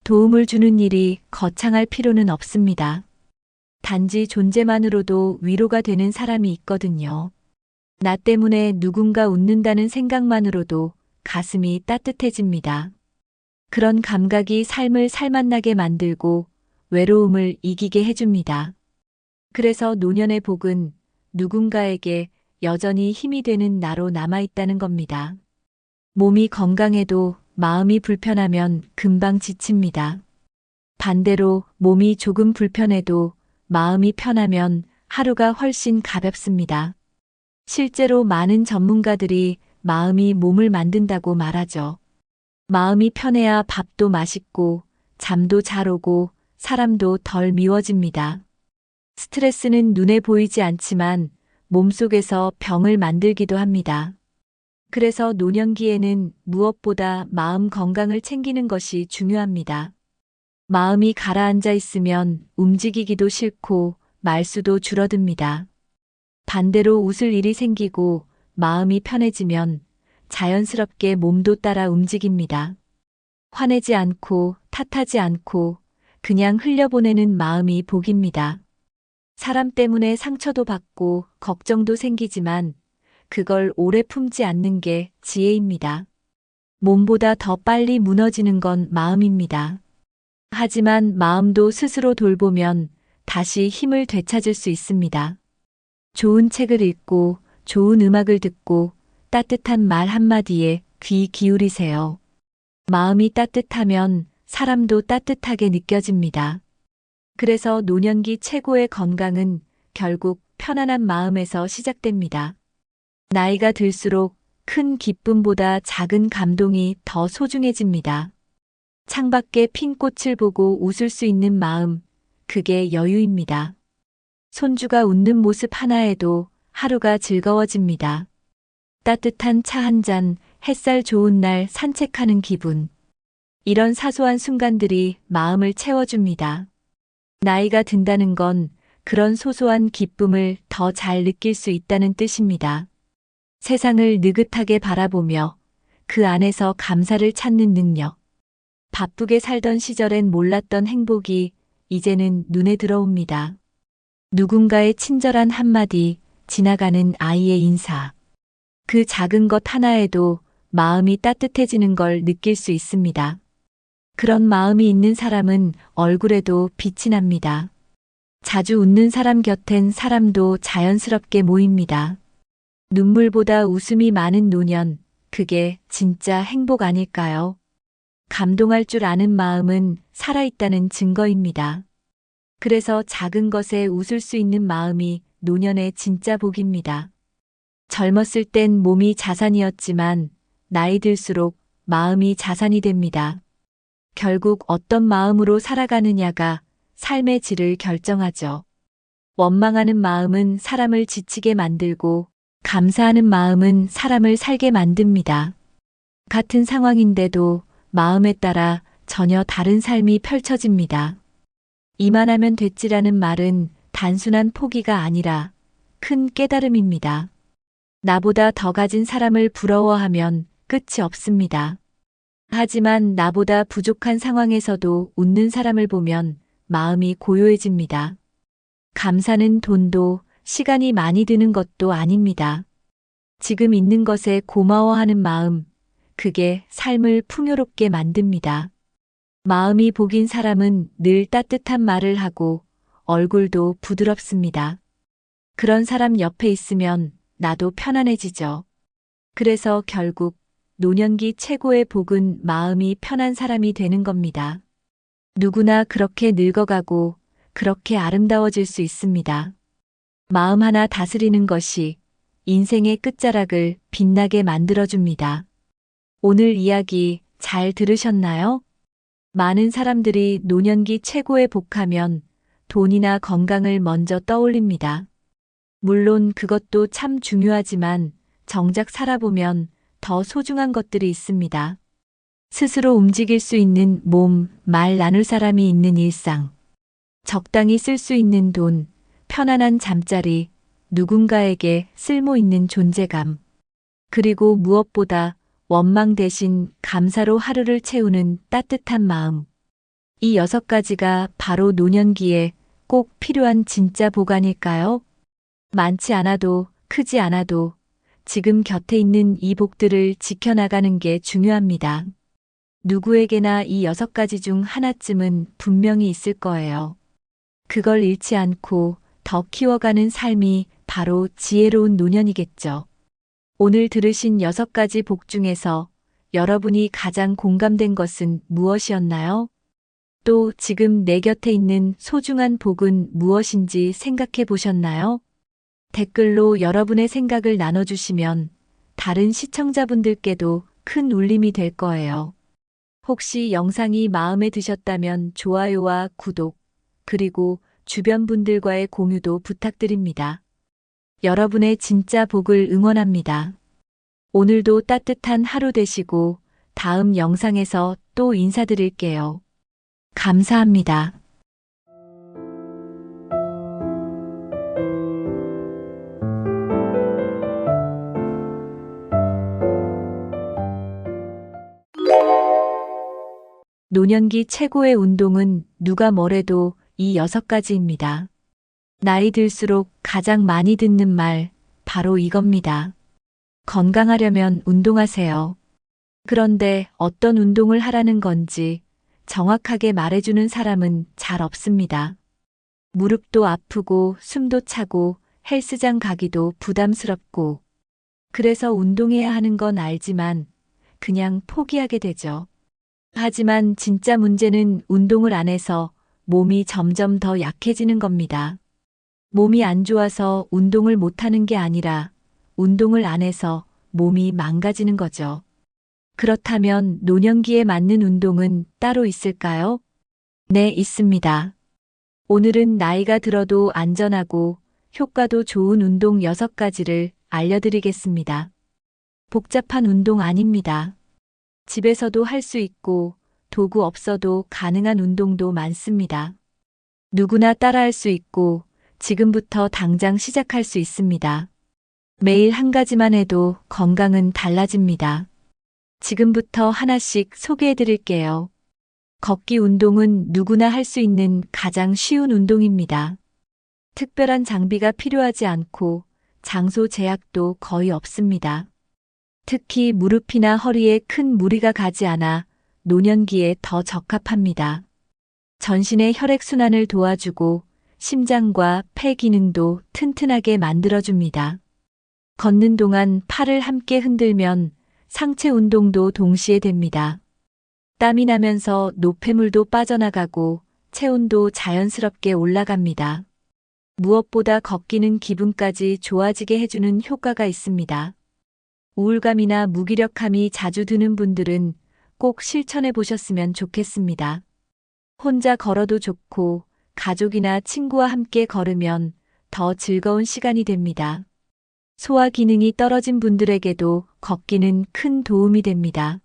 도움을 주는 일이 거창할 필요는 없습니다. 단지 존재만으로도 위로가 되는 사람이 있거든요. 나 때문에 누군가 웃는다는 생각만으로도 가슴이 따뜻해집니다. 그런 감각이 삶을 살맛나게 만들고 외로움을 이기게 해줍니다. 그래서 노년의 복은 누군가에게 여전히 힘이 되는 나로 남아있다는 겁니다. 몸이 건강해도 마음이 불편하면 금방 지칩니다. 반대로 몸이 조금 불편해도 마음이 편하면 하루가 훨씬 가볍습니다. 실제로 많은 전문가들이 마음이 몸을 만든다고 말하죠. 마음이 편해야 밥도 맛있고 잠도 잘 오고 사람도 덜 미워집니다. 스트레스는 눈에 보이지 않지만 몸속에서 병을 만들기도 합니다. 그래서 노년기에는 무엇보다 마음 건강을 챙기는 것이 중요합니다. 마음이 가라앉아 있으면 움직이기도 싫고 말수도 줄어듭니다. 반대로 웃을 일이 생기고 마음이 편해지면 자연스럽게 몸도 따라 움직입니다. 화내지 않고 탓하지 않고 그냥 흘려보내는 마음이 복입니다. 사람 때문에 상처도 받고 걱정도 생기지만 그걸 오래 품지 않는 게 지혜입니다. 몸보다 더 빨리 무너지는 건 마음입니다. 하지만 마음도 스스로 돌보면 다시 힘을 되찾을 수 있습니다. 좋은 책을 읽고 좋은 음악을 듣고 따뜻한 말 한마디에 귀 기울이세요. 마음이 따뜻하면 사람도 따뜻하게 느껴집니다. 그래서 노년기 최고의 건강은 결국 편안한 마음에서 시작됩니다. 나이가 들수록 큰 기쁨보다 작은 감동이 더 소중해집니다. 창밖에 핀 꽃을 보고 웃을 수 있는 마음, 그게 여유입니다. 손주가 웃는 모습 하나에도 하루가 즐거워집니다. 따뜻한 차 한 잔, 햇살 좋은 날 산책하는 기분. 이런 사소한 순간들이 마음을 채워줍니다. 나이가 든다는 건 그런 소소한 기쁨을 더 잘 느낄 수 있다는 뜻입니다. 세상을 느긋하게 바라보며 그 안에서 감사를 찾는 능력. 바쁘게 살던 시절엔 몰랐던 행복이 이제는 눈에 들어옵니다. 누군가의 친절한 한마디, 지나가는 아이의 인사. 그 작은 것 하나에도 마음이 따뜻해지는 걸 느낄 수 있습니다. 그런 마음이 있는 사람은 얼굴에도 빛이 납니다. 자주 웃는 사람 곁엔 사람도 자연스럽게 모입니다. 눈물보다 웃음이 많은 노년, 그게 진짜 행복 아닐까요? 감동할 줄 아는 마음은 살아있다는 증거입니다. 그래서 작은 것에 웃을 수 있는 마음이 노년의 진짜 복입니다. 젊었을 땐 몸이 자산이었지만 나이 들수록 마음이 자산이 됩니다. 결국 어떤 마음으로 살아가느냐가 삶의 질을 결정하죠. 원망하는 마음은 사람을 지치게 만들고 감사하는 마음은 사람을 살게 만듭니다. 같은 상황인데도 마음에 따라 전혀 다른 삶이 펼쳐집니다. 이만하면 됐지라는 말은 단순한 포기가 아니라 큰 깨달음입니다. 나보다 더 가진 사람을 부러워하면 끝이 없습니다. 하지만 나보다 부족한 상황에서도 웃는 사람을 보면 마음이 고요해집니다. 감사는 돈도 시간이 많이 드는 것도 아닙니다. 지금 있는 것에 고마워하는 마음, 그게 삶을 풍요롭게 만듭니다. 마음이 복인 사람은 늘 따뜻한 말을 하고 얼굴도 부드럽습니다. 그런 사람 옆에 있으면 나도 편안해지죠. 그래서 결국 노년기 최고의 복은 마음이 편한 사람이 되는 겁니다. 누구나 그렇게 늙어가고 그렇게 아름다워질 수 있습니다. 마음 하나 다스리는 것이 인생의 끝자락을 빛나게 만들어줍니다. 오늘 이야기 잘 들으셨나요? 많은 사람들이 노년기 최고의 복하면 돈이나 건강을 먼저 떠올립니다. 물론 그것도 참 중요하지만 정작 살아보면 더 소중한 것들이 있습니다. 스스로 움직일 수 있는 몸, 말 나눌 사람이 있는 일상, 적당히 쓸 수 있는 돈, 편안한 잠자리, 누군가에게 쓸모 있는 존재감, 그리고 무엇보다 원망 대신 감사로 하루를 채우는 따뜻한 마음. 이 6가지가 바로 노년기에 꼭 필요한 진짜 복 아닐까요? 많지 않아도 크지 않아도 지금 곁에 있는 이 복들을 지켜나가는 게 중요합니다. 누구에게나 이 6가지 중 하나쯤은 분명히 있을 거예요. 그걸 잃지 않고 더 키워가는 삶이 바로 지혜로운 노년이겠죠. 오늘 들으신 6가지 복 중에서 여러분이 가장 공감된 것은 무엇이었나요? 또 지금 내 곁에 있는 소중한 복은 무엇인지 생각해 보셨나요? 댓글로 여러분의 생각을 나눠주시면 다른 시청자분들께도 큰 울림이 될 거예요. 혹시 영상이 마음에 드셨다면 좋아요와 구독, 그리고 주변 분들과의 공유도 부탁드립니다. 여러분의 진짜 복을 응원합니다. 오늘도 따뜻한 하루 되시고 다음 영상에서 또 인사드릴게요. 감사합니다. 노년기 최고의 운동은 누가 뭐래도 이 6가지입니다. 나이 들수록 가장 많이 듣는 말, 바로 이겁니다. 건강하려면 운동하세요. 그런데 어떤 운동을 하라는 건지 정확하게 말해주는 사람은 잘 없습니다. 무릎도 아프고 숨도 차고 헬스장 가기도 부담스럽고 그래서 운동해야 하는 건 알지만 그냥 포기하게 되죠. 하지만 진짜 문제는 운동을 안 해서 몸이 점점 더 약해지는 겁니다. 몸이 안 좋아서 운동을 못하는 게 아니라 운동을 안 해서 몸이 망가지는 거죠. 그렇다면 노년기에 맞는 운동은 따로 있을까요? 네, 있습니다. 오늘은 나이가 들어도 안전하고 효과도 좋은 운동 6가지를 알려드리겠습니다. 복잡한 운동 아닙니다. 집에서도 할 수 있고 도구 없어도 가능한 운동도 많습니다. 누구나 따라할 수 있고 지금부터 당장 시작할 수 있습니다. 매일 한 가지만 해도 건강은 달라집니다. 지금부터 하나씩 소개해 드릴게요. 걷기 운동은 누구나 할 수 있는 가장 쉬운 운동입니다. 특별한 장비가 필요하지 않고 장소 제약도 거의 없습니다. 특히 무릎이나 허리에 큰 무리가 가지 않아 노년기에 더 적합합니다. 전신의 혈액순환을 도와주고 심장과 폐 기능도 튼튼하게 만들어줍니다. 걷는 동안 팔을 함께 흔들면 상체 운동도 동시에 됩니다. 땀이 나면서 노폐물도 빠져나가고 체온도 자연스럽게 올라갑니다. 무엇보다 걷기는 기분까지 좋아지게 해주는 효과가 있습니다. 우울감이나 무기력함이 자주 드는 분들은 꼭 실천해 보셨으면 좋겠습니다. 혼자 걸어도 좋고 가족이나 친구와 함께 걸으면 더 즐거운 시간이 됩니다. 소화 기능이 떨어진 분들에게도 걷기는 큰 도움이 됩니다.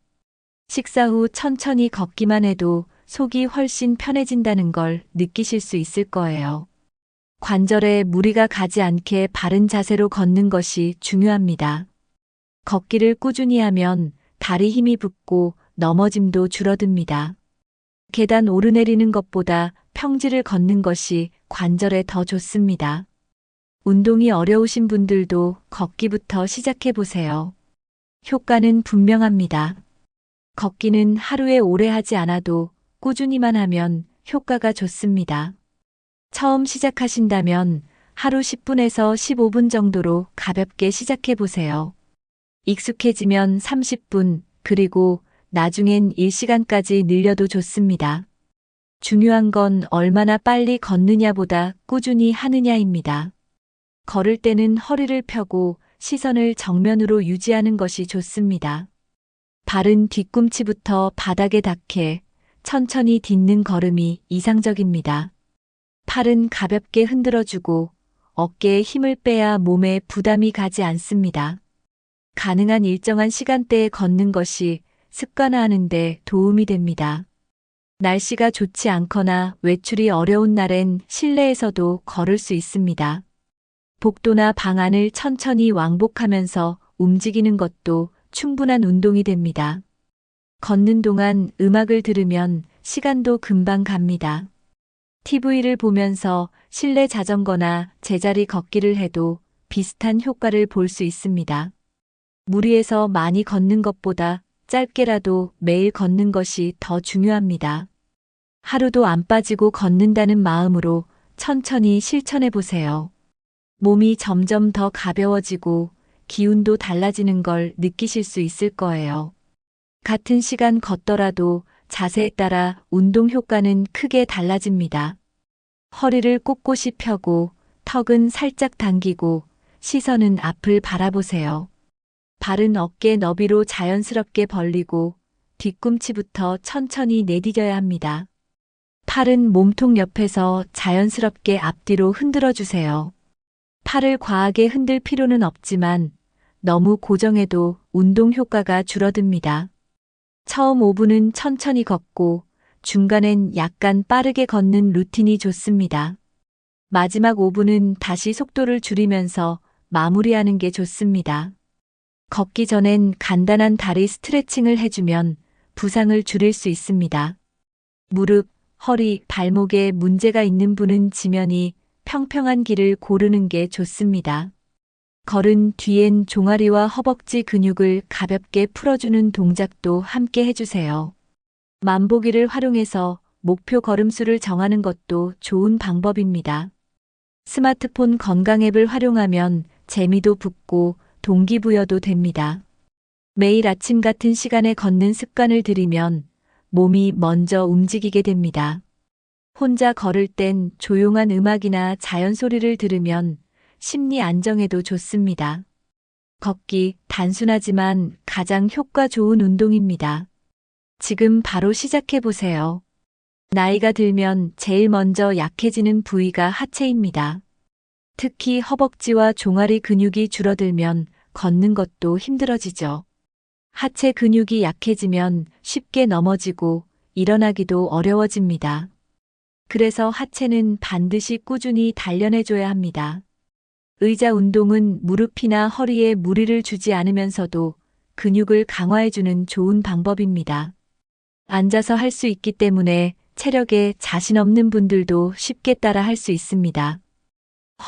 식사 후 천천히 걷기만 해도 속이 훨씬 편해진다는 걸 느끼실 수 있을 거예요. 관절에 무리가 가지 않게 바른 자세로 걷는 것이 중요합니다. 걷기를 꾸준히 하면 다리 힘이 붙고 넘어짐도 줄어듭니다. 계단 오르내리는 것보다 평지를 걷는 것이 관절에 더 좋습니다. 운동이 어려우신 분들도 걷기부터 시작해 보세요. 효과는 분명합니다. 걷기는 하루에 오래 하지 않아도 꾸준히만 하면 효과가 좋습니다. 처음 시작하신다면 하루 10분에서 15분 정도로 가볍게 시작해 보세요. 익숙해지면 30분, 그리고 나중엔 1시간까지 늘려도 좋습니다. 중요한 건 얼마나 빨리 걷느냐보다 꾸준히 하느냐입니다. 걸을 때는 허리를 펴고 시선을 정면으로 유지하는 것이 좋습니다. 발은 뒤꿈치부터 바닥에 닿게 천천히 딛는 걸음이 이상적입니다. 팔은 가볍게 흔들어주고 어깨에 힘을 빼야 몸에 부담이 가지 않습니다. 가능한 일정한 시간대에 걷는 것이 습관화하는 데 도움이 됩니다. 날씨가 좋지 않거나 외출이 어려운 날엔 실내에서도 걸을 수 있습니다. 복도나 방 안을 천천히 왕복하면서 움직이는 것도 충분한 운동이 됩니다. 걷는 동안 음악을 들으면 시간도 금방 갑니다. TV를 보면서 실내 자전거나 제자리 걷기를 해도 비슷한 효과를 볼 수 있습니다. 무리해서 많이 걷는 것보다 짧게라도 매일 걷는 것이 더 중요합니다. 하루도 안 빠지고 걷는다는 마음으로 천천히 실천해 보세요. 몸이 점점 더 가벼워지고 기운도 달라지는 걸 느끼실 수 있을 거예요. 같은 시간 걷더라도 자세에 따라 운동 효과는 크게 달라집니다. 허리를 꼿꼿이 펴고 턱은 살짝 당기고 시선은 앞을 바라보세요. 발은 어깨 너비로 자연스럽게 벌리고 뒤꿈치부터 천천히 내디뎌야 합니다. 팔은 몸통 옆에서 자연스럽게 앞뒤로 흔들어 주세요. 팔을 과하게 흔들 필요는 없지만 너무 고정해도 운동 효과가 줄어듭니다. 처음 5분은 천천히 걷고 중간엔 약간 빠르게 걷는 루틴이 좋습니다. 마지막 5분은 다시 속도를 줄이면서 마무리하는 게 좋습니다. 걷기 전엔 간단한 다리 스트레칭을 해주면 부상을 줄일 수 있습니다. 무릎, 허리, 발목에 문제가 있는 분은 지면이 평평한 길을 고르는 게 좋습니다. 걸은 뒤엔 종아리와 허벅지 근육을 가볍게 풀어주는 동작도 함께 해주세요. 만보기를 활용해서 목표 걸음수를 정하는 것도 좋은 방법입니다. 스마트폰 건강 앱을 활용하면 재미도 붙고 동기부여도 됩니다. 매일 아침 같은 시간에 걷는 습관을 들이면 몸이 먼저 움직이게 됩니다. 혼자 걸을 땐 조용한 음악이나 자연 소리를 들으면 심리 안정에도 좋습니다. 걷기, 단순하지만 가장 효과 좋은 운동입니다. 지금 바로 시작해 보세요. 나이가 들면 제일 먼저 약해지는 부위가 하체입니다. 특히 허벅지와 종아리 근육이 줄어들면 걷는 것도 힘들어지죠. 하체 근육이 약해지면 쉽게 넘어지고 일어나기도 어려워집니다. 그래서 하체는 반드시 꾸준히 단련해줘야 합니다. 의자 운동은 무릎이나 허리에 무리를 주지 않으면서도 근육을 강화해주는 좋은 방법입니다. 앉아서 할 수 있기 때문에 체력에 자신 없는 분들도 쉽게 따라 할 수 있습니다.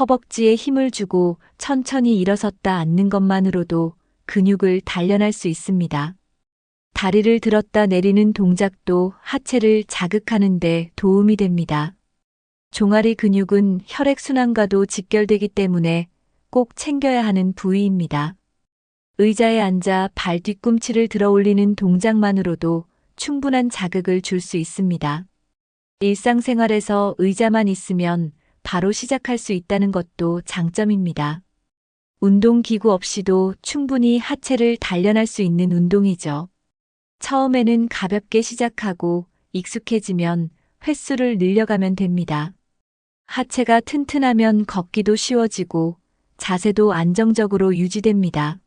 허벅지에 힘을 주고 천천히 일어섰다 앉는 것만으로도 근육을 단련할 수 있습니다. 다리를 들었다 내리는 동작도 하체를 자극하는 데 도움이 됩니다. 종아리 근육은 혈액순환과도 직결되기 때문에 꼭 챙겨야 하는 부위입니다. 의자에 앉아 발 뒤꿈치를 들어 올리는 동작만으로도 충분한 자극을 줄 수 있습니다. 일상생활에서 의자만 있으면 바로 시작할 수 있다는 것도 장점입니다. 운동기구 없이도 충분히 하체를 단련할 수 있는 운동이죠. 처음에는 가볍게 시작하고 익숙해지면 횟수를 늘려가면 됩니다. 하체가 튼튼하면 걷기도 쉬워지고 자세도 안정적으로 유지됩니다.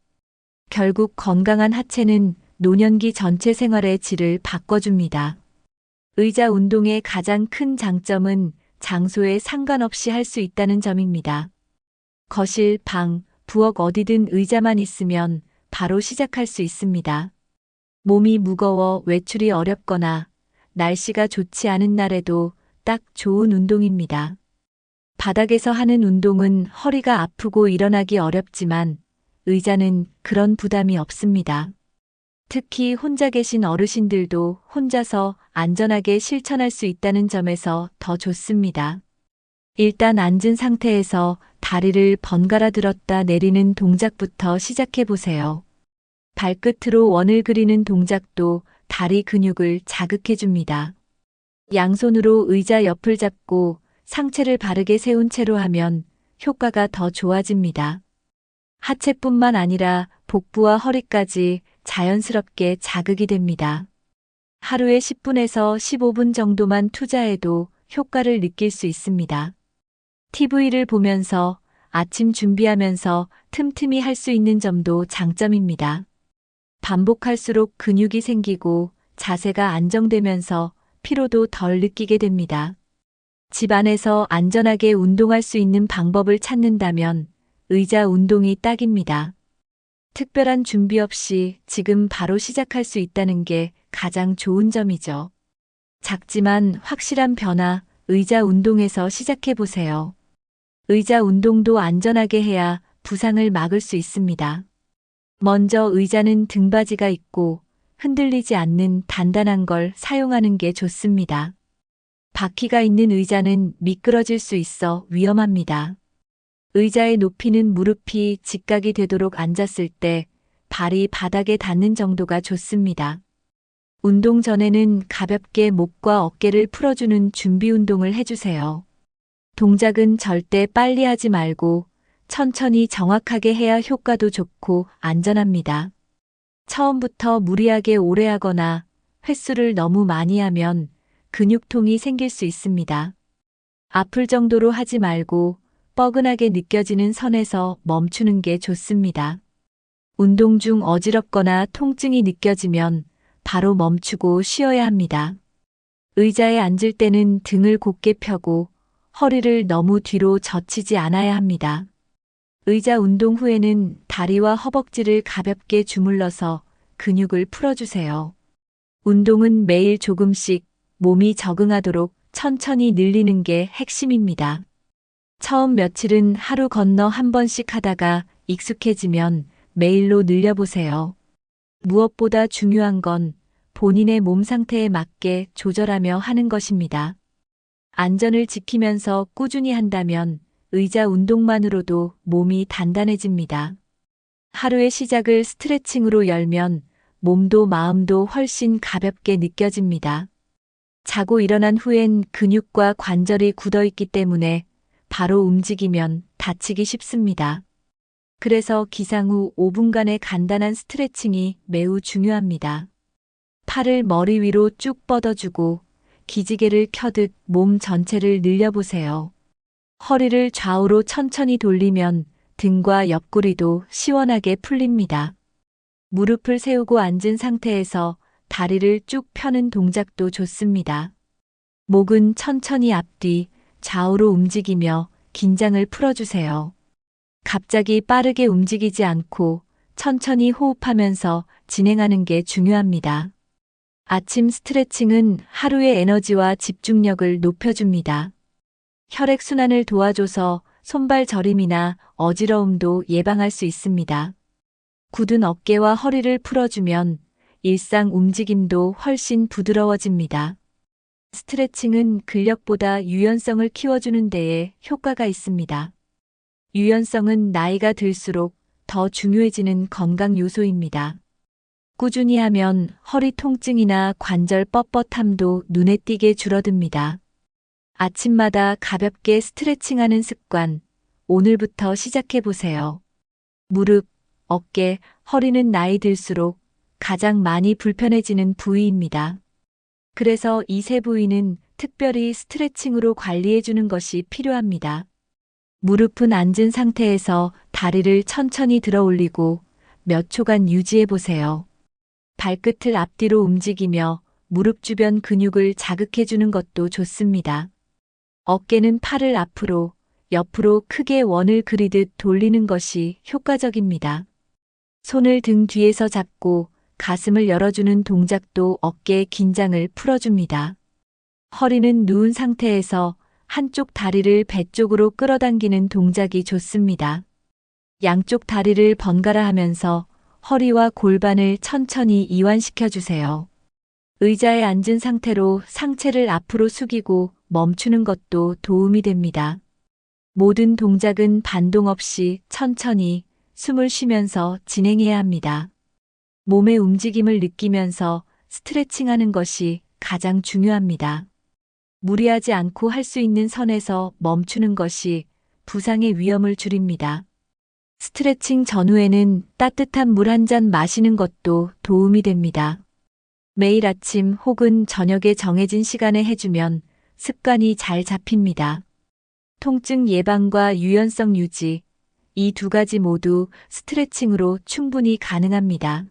결국 건강한 하체는 노년기 전체 생활의 질을 바꿔줍니다. 의자 운동의 가장 큰 장점은 장소에 상관없이 할 수 있다는 점입니다. 거실, 방, 부엌 어디든 의자만 있으면 바로 시작할 수 있습니다. 몸이 무거워 외출이 어렵거나 날씨가 좋지 않은 날에도 딱 좋은 운동입니다. 바닥에서 하는 운동은 허리가 아프고 일어나기 어렵지만 의자는 그런 부담이 없습니다. 특히 혼자 계신 어르신들도 혼자서 안전하게 실천할 수 있다는 점에서 더 좋습니다. 일단 앉은 상태에서 다리를 번갈아 들었다 내리는 동작부터 시작해 보세요. 발끝으로 원을 그리는 동작도 다리 근육을 자극해 줍니다. 양손으로 의자 옆을 잡고 상체를 바르게 세운 채로 하면 효과가 더 좋아집니다. 하체뿐만 아니라 복부와 허리까지 자연스럽게 자극이 됩니다. 하루에 10분에서 15분 정도만 투자해도 효과를 느낄 수 있습니다. TV를 보면서 아침 준비하면서 틈틈이 할 수 있는 점도 장점입니다. 반복할수록 근육이 생기고 자세가 안정되면서 피로도 덜 느끼게 됩니다. 집 안에서 안전하게 운동할 수 있는 방법을 찾는다면 의자 운동이 딱입니다. 특별한 준비 없이 지금 바로 시작할 수 있다는 게 가장 좋은 점이죠. 작지만 확실한 변화, 의자 운동에서 시작해 보세요. 의자 운동도 안전하게 해야 부상을 막을 수 있습니다. 먼저 의자는 등받이가 있고 흔들리지 않는 단단한 걸 사용하는 게 좋습니다. 바퀴가 있는 의자는 미끄러질 수 있어 위험합니다. 의자의 높이는 무릎이 직각이 되도록 앉았을 때 발이 바닥에 닿는 정도가 좋습니다. 운동 전에는 가볍게 목과 어깨를 풀어주는 준비 운동을 해주세요. 동작은 절대 빨리 하지 말고 천천히 정확하게 해야 효과도 좋고 안전합니다. 처음부터 무리하게 오래 하거나 횟수를 너무 많이 하면 근육통이 생길 수 있습니다. 아플 정도로 하지 말고 뻐근하게 느껴지는 선에서 멈추는 게 좋습니다. 운동 중 어지럽거나 통증이 느껴지면 바로 멈추고 쉬어야 합니다. 의자에 앉을 때는 등을 곧게 펴고 허리를 너무 뒤로 젖히지 않아야 합니다. 의자 운동 후에는 다리와 허벅지를 가볍게 주물러서 근육을 풀어주세요. 운동은 매일 조금씩 몸이 적응하도록 천천히 늘리는 게 핵심입니다. 처음 며칠은 하루 건너 한 번씩 하다가 익숙해지면 매일로 늘려보세요. 무엇보다 중요한 건 본인의 몸 상태에 맞게 조절하며 하는 것입니다. 안전을 지키면서 꾸준히 한다면 의자 운동만으로도 몸이 단단해집니다. 하루의 시작을 스트레칭으로 열면 몸도 마음도 훨씬 가볍게 느껴집니다. 자고 일어난 후엔 근육과 관절이 굳어 있기 때문에 바로 움직이면 다치기 쉽습니다. 그래서 기상 후 5분간의 간단한 스트레칭이 매우 중요합니다. 팔을 머리 위로 쭉 뻗어주고 기지개를 켜듯 몸 전체를 늘려보세요. 허리를 좌우로 천천히 돌리면 등과 옆구리도 시원하게 풀립니다. 무릎을 세우고 앉은 상태에서 다리를 쭉 펴는 동작도 좋습니다. 목은 천천히 앞뒤, 좌우로 움직이며 긴장을 풀어주세요. 갑자기 빠르게 움직이지 않고 천천히 호흡하면서 진행하는 게 중요합니다. 아침 스트레칭은 하루의 에너지와 집중력을 높여줍니다. 혈액순환을 도와줘서 손발 저림이나 어지러움도 예방할 수 있습니다. 굳은 어깨와 허리를 풀어주면 일상 움직임도 훨씬 부드러워집니다. 스트레칭은 근력보다 유연성을 키워주는 데에 효과가 있습니다. 유연성은 나이가 들수록 더 중요해지는 건강 요소입니다. 꾸준히 하면 허리 통증이나 관절 뻣뻣함도 눈에 띄게 줄어듭니다. 아침마다 가볍게 스트레칭하는 습관, 오늘부터 시작해 보세요. 무릎, 어깨, 허리는 나이 들수록 가장 많이 불편해지는 부위입니다. 그래서 이 세 부위는 특별히 스트레칭으로 관리해 주는 것이 필요합니다. 무릎은 앉은 상태에서 다리를 천천히 들어 올리고 몇 초간 유지해 보세요. 발끝을 앞뒤로 움직이며 무릎 주변 근육을 자극해 주는 것도 좋습니다. 어깨는 팔을 앞으로, 옆으로 크게 원을 그리듯 돌리는 것이 효과적입니다. 손을 등 뒤에서 잡고 가슴을 열어주는 동작도 어깨의 긴장을 풀어줍니다. 허리는 누운 상태에서 한쪽 다리를 배 쪽으로 끌어당기는 동작이 좋습니다. 양쪽 다리를 번갈아 하면서 허리와 골반을 천천히 이완시켜 주세요. 의자에 앉은 상태로 상체를 앞으로 숙이고 멈추는 것도 도움이 됩니다. 모든 동작은 반동 없이 천천히 숨을 쉬면서 진행해야 합니다. 몸의 움직임을 느끼면서 스트레칭하는 것이 가장 중요합니다. 무리하지 않고 할 수 있는 선에서 멈추는 것이 부상의 위험을 줄입니다. 스트레칭 전후에는 따뜻한 물 한 잔 마시는 것도 도움이 됩니다. 매일 아침 혹은 저녁에 정해진 시간에 해주면 습관이 잘 잡힙니다. 통증 예방과 유연성 유지, 이 두 가지 모두 스트레칭으로 충분히 가능합니다.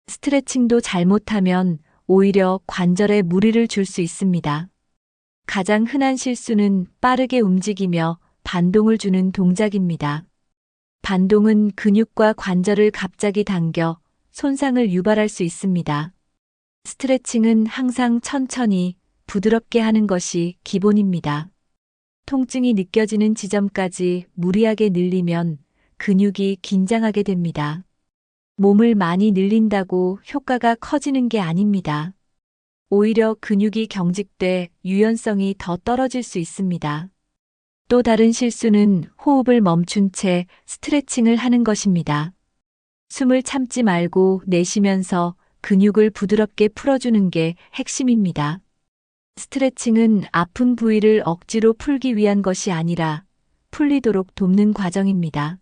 스트레칭도 잘못하면 오히려 관절에 무리를 줄 수 있습니다. 가장 흔한 실수는 빠르게 움직이며 반동을 주는 동작입니다. 반동은 근육과 관절을 갑자기 당겨 손상을 유발할 수 있습니다. 스트레칭은 항상 천천히 부드럽게 하는 것이 기본입니다. 통증이 느껴지는 지점까지 무리하게 늘리면 근육이 긴장하게 됩니다. 몸을 많이 늘린다고 효과가 커지는 게 아닙니다. 오히려 근육이 경직돼 유연성이 더 떨어질 수 있습니다. 또 다른 실수는 호흡을 멈춘 채 스트레칭을 하는 것입니다. 숨을 참지 말고 내쉬면서 근육을 부드럽게 풀어주는 게 핵심입니다. 스트레칭은 아픈 부위를 억지로 풀기 위한 것이 아니라 풀리도록 돕는 과정입니다.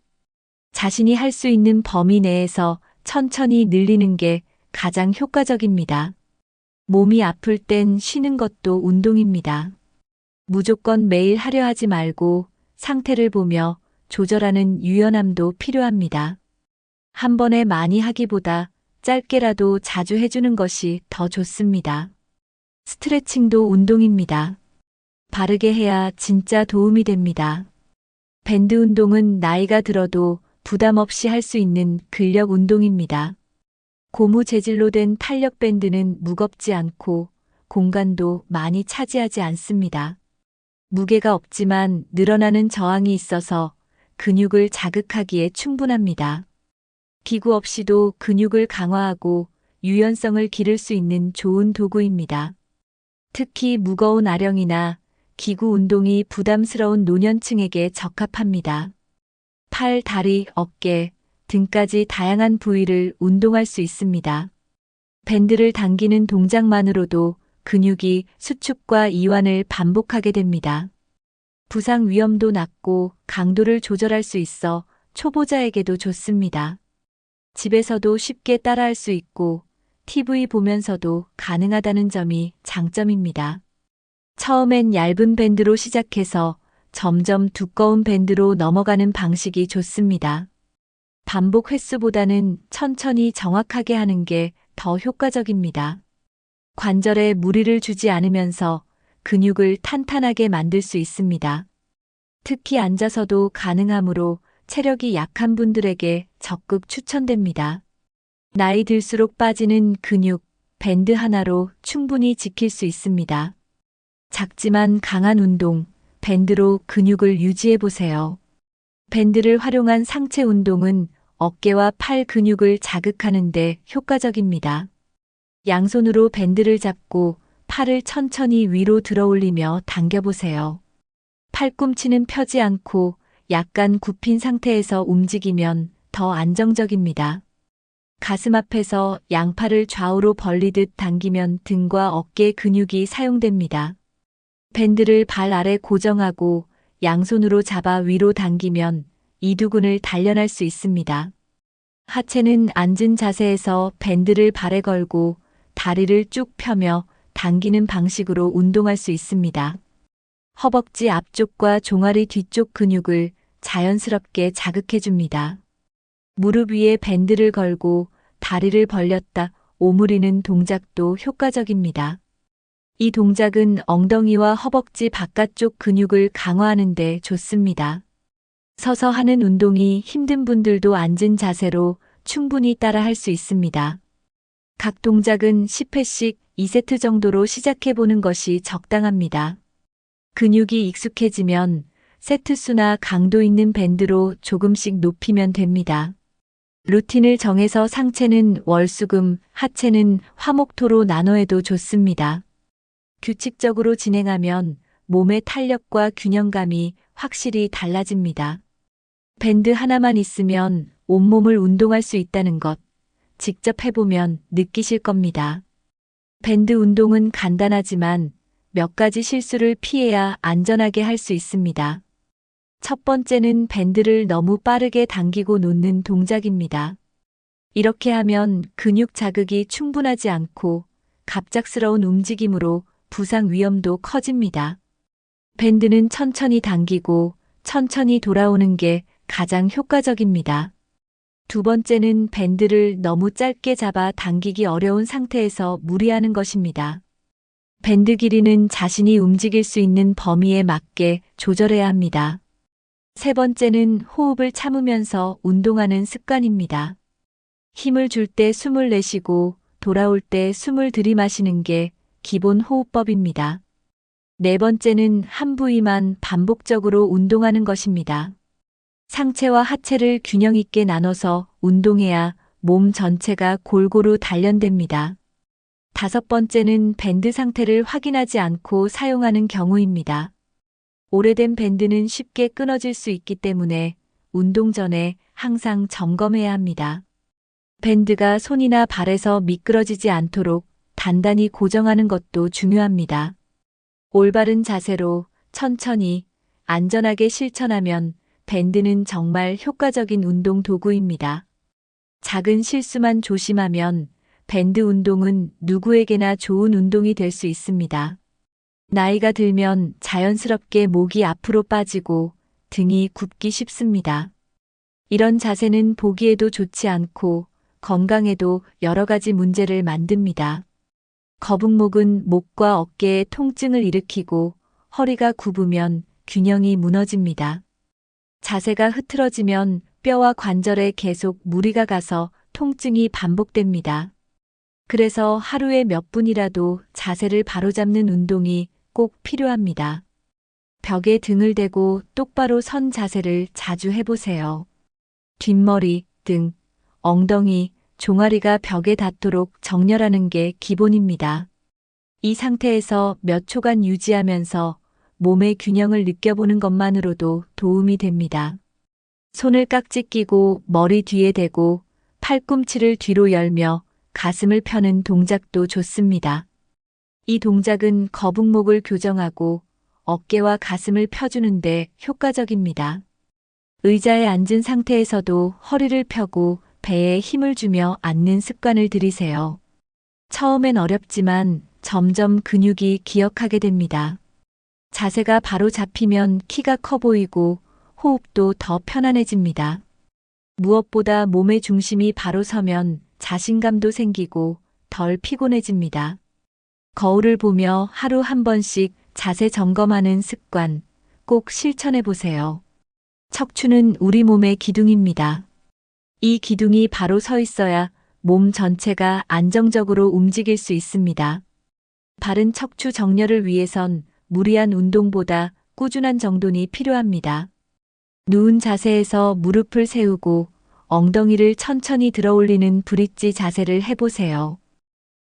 자신이 할 수 있는 범위 내에서 천천히 늘리는 게 가장 효과적입니다. 몸이 아플 땐 쉬는 것도 운동입니다. 무조건 매일 하려 하지 말고 상태를 보며 조절하는 유연함도 필요합니다. 한 번에 많이 하기보다 짧게라도 자주 해주는 것이 더 좋습니다. 스트레칭도 운동입니다. 바르게 해야 진짜 도움이 됩니다. 밴드 운동은 나이가 들어도 부담 없이 할 수 있는 근력 운동입니다. 고무 재질로 된 탄력 밴드는 무겁지 않고 공간도 많이 차지하지 않습니다. 무게가 없지만 늘어나는 저항이 있어서 근육을 자극하기에 충분합니다. 기구 없이도 근육을 강화하고 유연성을 기를 수 있는 좋은 도구입니다. 특히 무거운 아령이나 기구 운동이 부담스러운 노년층에게 적합합니다. 팔, 다리, 어깨 등까지 다양한 부위를 운동할 수 있습니다. 밴드를 당기는 동작만으로도 근육이 수축과 이완을 반복하게 됩니다. 부상 위험도 낮고 강도를 조절할 수 있어 초보자에게도 좋습니다. 집에서도 쉽게 따라할 수 있고 TV 보면서도 가능하다는 점이 장점입니다. 처음엔 얇은 밴드로 시작해서 점점 두꺼운 밴드로 넘어가는 방식이 좋습니다. 반복 횟수보다는 천천히 정확하게 하는 게 더 효과적입니다. 관절에 무리를 주지 않으면서 근육을 탄탄하게 만들 수 있습니다. 특히 앉아서도 가능하므로 체력이 약한 분들에게 적극 추천됩니다. 나이 들수록 빠지는 근육, 밴드 하나로 충분히 지킬 수 있습니다. 작지만 강한 운동, 밴드로 근육을 유지해 보세요. 밴드를 활용한 상체 운동은 어깨와 팔 근육을 자극하는 데 효과적입니다. 양손으로 밴드를 잡고 팔을 천천히 위로 들어 올리며 당겨보세요. 팔꿈치는 펴지 않고 약간 굽힌 상태에서 움직이면 더 안정적입니다. 가슴 앞에서 양팔을 좌우로 벌리듯 당기면 등과 어깨 근육이 사용됩니다. 밴드를 발 아래 고정하고 양손으로 잡아 위로 당기면 이두근을 단련할 수 있습니다. 하체는 앉은 자세에서 밴드를 발에 걸고 다리를 쭉 펴며 당기는 방식으로 운동할 수 있습니다. 허벅지 앞쪽과 종아리 뒤쪽 근육을 자연스럽게 자극해줍니다. 무릎 위에 밴드를 걸고 다리를 벌렸다 오므리는 동작도 효과적입니다. 이 동작은 엉덩이와 허벅지 바깥쪽 근육을 강화하는 데 좋습니다. 서서 하는 운동이 힘든 분들도 앉은 자세로 충분히 따라 할 수 있습니다. 각 동작은 10회씩 2세트 정도로 시작해보는 것이 적당합니다. 근육이 익숙해지면 세트 수나 강도 있는 밴드로 조금씩 높이면 됩니다. 루틴을 정해서 상체는 월수금, 하체는 화목토로 나눠해도 좋습니다. 규칙적으로 진행하면 몸의 탄력과 균형감이 확실히 달라집니다. 밴드 하나만 있으면 온몸을 운동할 수 있다는 것, 직접 해보면 느끼실 겁니다. 밴드 운동은 간단하지만 몇 가지 실수를 피해야 안전하게 할 수 있습니다. 첫 번째는 밴드를 너무 빠르게 당기고 놓는 동작입니다. 이렇게 하면 근육 자극이 충분하지 않고 갑작스러운 움직임으로 부상 위험도 커집니다. 밴드는 천천히 당기고 천천히 돌아오는 게 가장 효과적입니다. 두 번째는 밴드를 너무 짧게 잡아 당기기 어려운 상태에서 무리하는 것입니다. 밴드 길이는 자신이 움직일 수 있는 범위에 맞게 조절해야 합니다. 세 번째는 호흡을 참으면서 운동하는 습관입니다. 힘을 줄 때 숨을 내쉬고 돌아올 때 숨을 들이마시는 게 기본 호흡법입니다. 네 번째는 한 부위만 반복적으로 운동하는 것입니다. 상체와 하체를 균형 있게 나눠서 운동해야 몸 전체가 골고루 단련됩니다. 다섯 번째는 밴드 상태를 확인하지 않고 사용하는 경우입니다. 오래된 밴드는 쉽게 끊어질 수 있기 때문에 운동 전에 항상 점검해야 합니다. 밴드가 손이나 발에서 미끄러지지 않도록 단단히 고정하는 것도 중요합니다. 올바른 자세로 천천히 안전하게 실천하면 밴드는 정말 효과적인 운동 도구입니다. 작은 실수만 조심하면 밴드 운동은 누구에게나 좋은 운동이 될 수 있습니다. 나이가 들면 자연스럽게 목이 앞으로 빠지고 등이 굽기 쉽습니다. 이런 자세는 보기에도 좋지 않고 건강에도 여러 가지 문제를 만듭니다. 거북목은 목과 어깨에 통증을 일으키고 허리가 굽으면 균형이 무너집니다. 자세가 흐트러지면 뼈와 관절에 계속 무리가 가서 통증이 반복됩니다. 그래서 하루에 몇 분이라도 자세를 바로잡는 운동이 꼭 필요합니다. 벽에 등을 대고 똑바로 선 자세를 자주 해보세요. 뒷머리, 등, 엉덩이, 종아리가 벽에 닿도록 정렬하는 게 기본입니다. 이 상태에서 몇 초간 유지하면서 몸의 균형을 느껴보는 것만으로도 도움이 됩니다. 손을 깍지 끼고 머리 뒤에 대고 팔꿈치를 뒤로 열며 가슴을 펴는 동작도 좋습니다. 이 동작은 거북목을 교정하고 어깨와 가슴을 펴주는데 효과적입니다. 의자에 앉은 상태에서도 허리를 펴고 배에 힘을 주며 앉는 습관을 들이세요. 처음엔 어렵지만 점점 근육이 기억하게 됩니다. 자세가 바로 잡히면 키가 커 보이고 호흡도 더 편안해집니다. 무엇보다 몸의 중심이 바로 서면 자신감도 생기고 덜 피곤해집니다. 거울을 보며 하루 한 번씩 자세 점검하는 습관 꼭 실천해 보세요. 척추는 우리 몸의 기둥입니다. 이 기둥이 바로 서 있어야 몸 전체가 안정적으로 움직일 수 있습니다. 바른 척추 정렬을 위해선 무리한 운동보다 꾸준한 정돈이 필요합니다. 누운 자세에서 무릎을 세우고 엉덩이를 천천히 들어 올리는 브릿지 자세를 해보세요.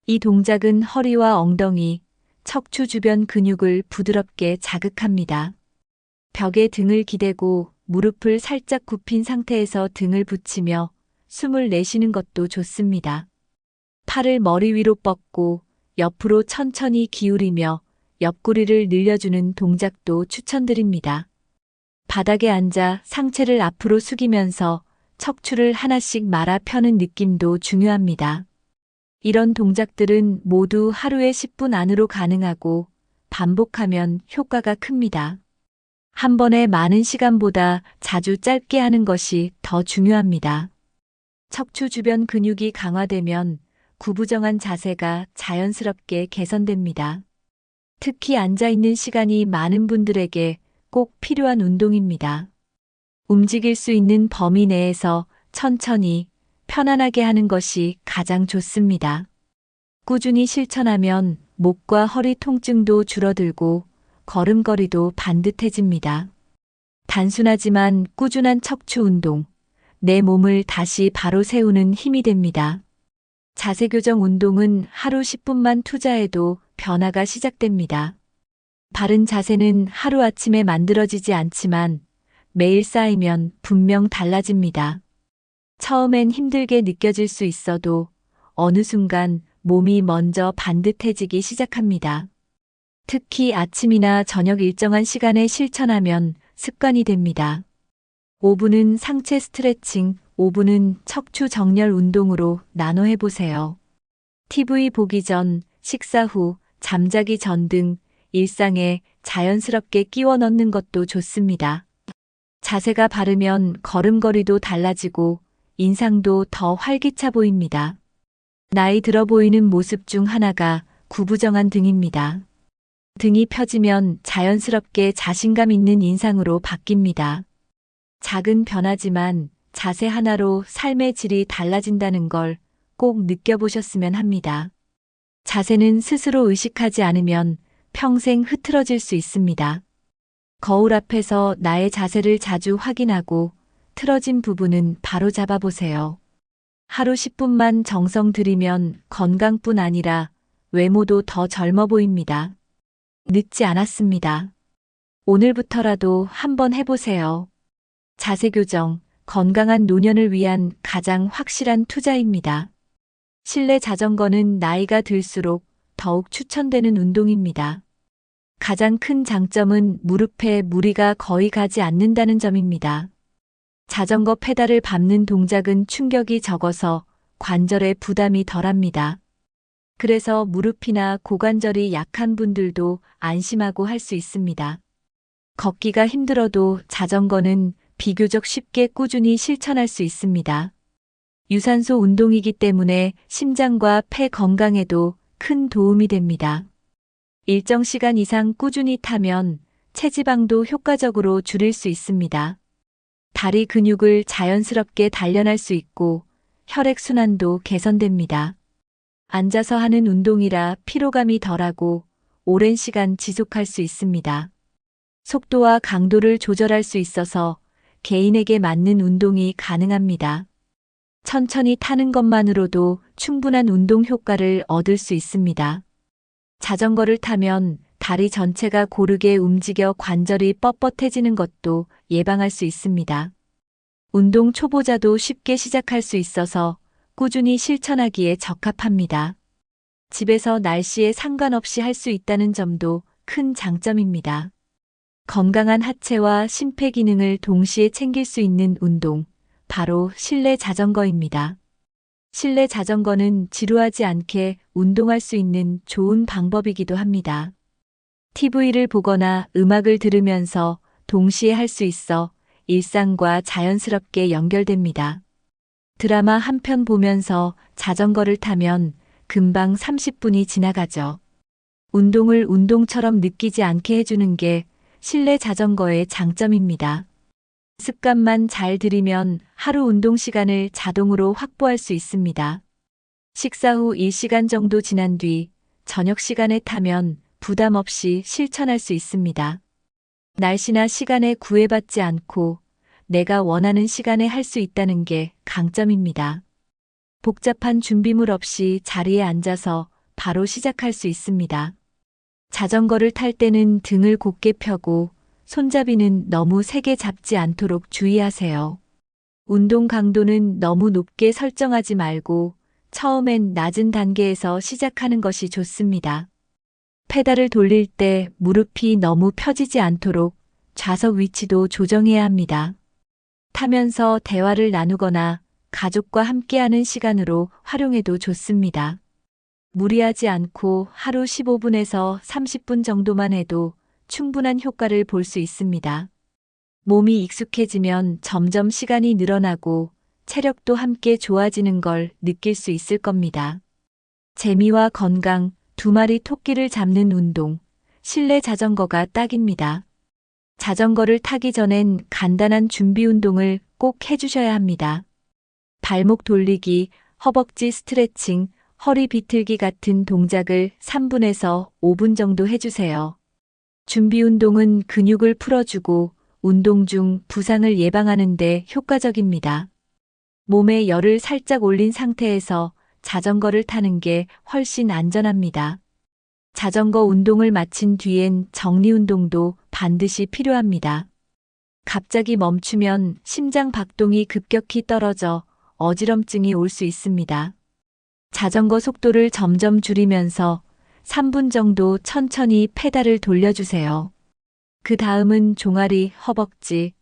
이 동작은 허리와 엉덩이, 척추 주변 근육을 부드럽게 자극합니다. 벽에 등을 기대고 무릎을 살짝 굽힌 상태에서 등을 붙이며 숨을 내쉬는 것도 좋습니다. 팔을 머리 위로 뻗고 옆으로 천천히 기울이며 옆구리를 늘려주는 동작도 추천드립니다. 바닥에 앉아 상체를 앞으로 숙이면서 척추를 하나씩 말아 펴는 느낌도 중요합니다. 이런 동작들은 모두 하루에 10분 안으로 가능하고 반복하면 효과가 큽니다. 한 번에 많은 시간보다 자주 짧게 하는 것이 더 중요합니다. 척추 주변 근육이 강화되면 구부정한 자세가 자연스럽게 개선됩니다. 특히 앉아있는 시간이 많은 분들에게 꼭 필요한 운동입니다. 움직일 수 있는 범위 내에서 천천히 편안하게 하는 것이 가장 좋습니다. 꾸준히 실천하면 목과 허리 통증도 줄어들고 걸음걸이도 반듯해집니다. 단순하지만 꾸준한 척추 운동, 내 몸을 다시 바로 세우는 힘이 됩니다. 자세 교정 운동은 하루 10분만 투자해도 변화가 시작됩니다. 바른 자세는 하루아침에 만들어지지 않지만 매일 쌓이면 분명 달라집니다. 처음엔 힘들게 느껴질 수 있어도 어느 순간 몸이 먼저 반듯해지기 시작합니다. 특히 아침이나 저녁 일정한 시간에 실천하면 습관이 됩니다. 5분은 상체 스트레칭, 5분은 척추 정렬 운동으로 나눠 해보세요. TV 보기 전, 식사 후, 잠자기 전 등 일상에 자연스럽게 끼워 넣는 것도 좋습니다. 자세가 바르면 걸음걸이도 달라지고 인상도 더 활기차 보입니다. 나이 들어 보이는 모습 중 하나가 구부정한 등입니다. 등이 펴지면 자연스럽게 자신감 있는 인상으로 바뀝니다. 작은 변화지만 자세 하나로 삶의 질이 달라진다는 걸 꼭 느껴보셨으면 합니다. 자세는 스스로 의식하지 않으면 평생 흐트러질 수 있습니다. 거울 앞에서 나의 자세를 자주 확인하고 틀어진 부분은 바로 잡아보세요. 하루 10분만 정성 들이면 건강뿐 아니라 외모도 더 젊어 보입니다. 늦지 않았습니다. 오늘부터라도 한번 해보세요. 자세 교정, 건강한 노년을 위한 가장 확실한 투자입니다. 실내 자전거는 나이가 들수록 더욱 추천되는 운동입니다. 가장 큰 장점은 무릎에 무리가 거의 가지 않는다는 점입니다. 자전거 페달을 밟는 동작은 충격이 적어서 관절에 부담이 덜합니다. 그래서 무릎이나 고관절이 약한 분들도 안심하고 할 수 있습니다. 걷기가 힘들어도 자전거는 비교적 쉽게 꾸준히 실천할 수 있습니다. 유산소 운동이기 때문에 심장과 폐 건강에도 큰 도움이 됩니다. 일정 시간 이상 꾸준히 타면 체지방도 효과적으로 줄일 수 있습니다. 다리 근육을 자연스럽게 단련할 수 있고 혈액순환도 개선됩니다. 앉아서 하는 운동이라 피로감이 덜하고 오랜 시간 지속할 수 있습니다. 속도와 강도를 조절할 수 있어서 개인에게 맞는 운동이 가능합니다. 천천히 타는 것만으로도 충분한 운동 효과를 얻을 수 있습니다. 자전거를 타면 다리 전체가 고르게 움직여 관절이 뻣뻣해지는 것도 예방할 수 있습니다. 운동 초보자도 쉽게 시작할 수 있어서 꾸준히 실천하기에 적합합니다. 집에서 날씨에 상관없이 할 수 있다는 점도 큰 장점입니다. 건강한 하체와 심폐 기능을 동시에 챙길 수 있는 운동, 바로 실내 자전거입니다. 실내 자전거는 지루하지 않게 운동할 수 있는 좋은 방법이기도 합니다. TV를 보거나 음악을 들으면서 동시에 할 수 있어 일상과 자연스럽게 연결됩니다. 드라마 한 편 보면서 자전거를 타면 금방 30분이 지나가죠. 운동을 운동처럼 느끼지 않게 해주는 게 실내 자전거의 장점입니다. 습관만 잘 들이면 하루 운동 시간을 자동으로 확보할 수 있습니다. 식사 후 1시간 정도 지난 뒤 저녁 시간에 타면 부담 없이 실천할 수 있습니다. 날씨나 시간에 구애받지 않고 내가 원하는 시간에 할 수 있다는 게 강점입니다. 복잡한 준비물 없이 자리에 앉아서 바로 시작할 수 있습니다. 자전거를 탈 때는 등을 곧게 펴고 손잡이는 너무 세게 잡지 않도록 주의하세요. 운동 강도는 너무 높게 설정하지 말고 처음엔 낮은 단계에서 시작하는 것이 좋습니다. 페달을 돌릴 때 무릎이 너무 펴지지 않도록 좌석 위치도 조정해야 합니다. 타면서 대화를 나누거나 가족과 함께하는 시간으로 활용해도 좋습니다. 무리하지 않고 하루 15분에서 30분 정도만 해도 충분한 효과를 볼 수 있습니다. 몸이 익숙해지면 점점 시간이 늘어나고 체력도 함께 좋아지는 걸 느낄 수 있을 겁니다. 재미와 건강, 두 마리 토끼를 잡는 운동, 실내 자전거가 딱입니다. 자전거를 타기 전엔 간단한 준비 운동을 꼭 해주셔야 합니다. 발목 돌리기, 허벅지 스트레칭, 허리 비틀기 같은 동작을 3분에서 5분 정도 해주세요. 준비 운동은 근육을 풀어주고 운동 중 부상을 예방하는 데 효과적입니다. 몸에 열을 살짝 올린 상태에서 자전거를 타는 게 훨씬 안전합니다. 자전거 운동을 마친 뒤엔 정리 운동도 반드시 필요합니다. 갑자기 멈추면 심장 박동이 급격히 떨어져 어지럼증이 올 수 있습니다. 자전거 속도를 점점 줄이면서 3분 정도 천천히 페달을 돌려주세요. 그 다음은 종아리, 허벅지,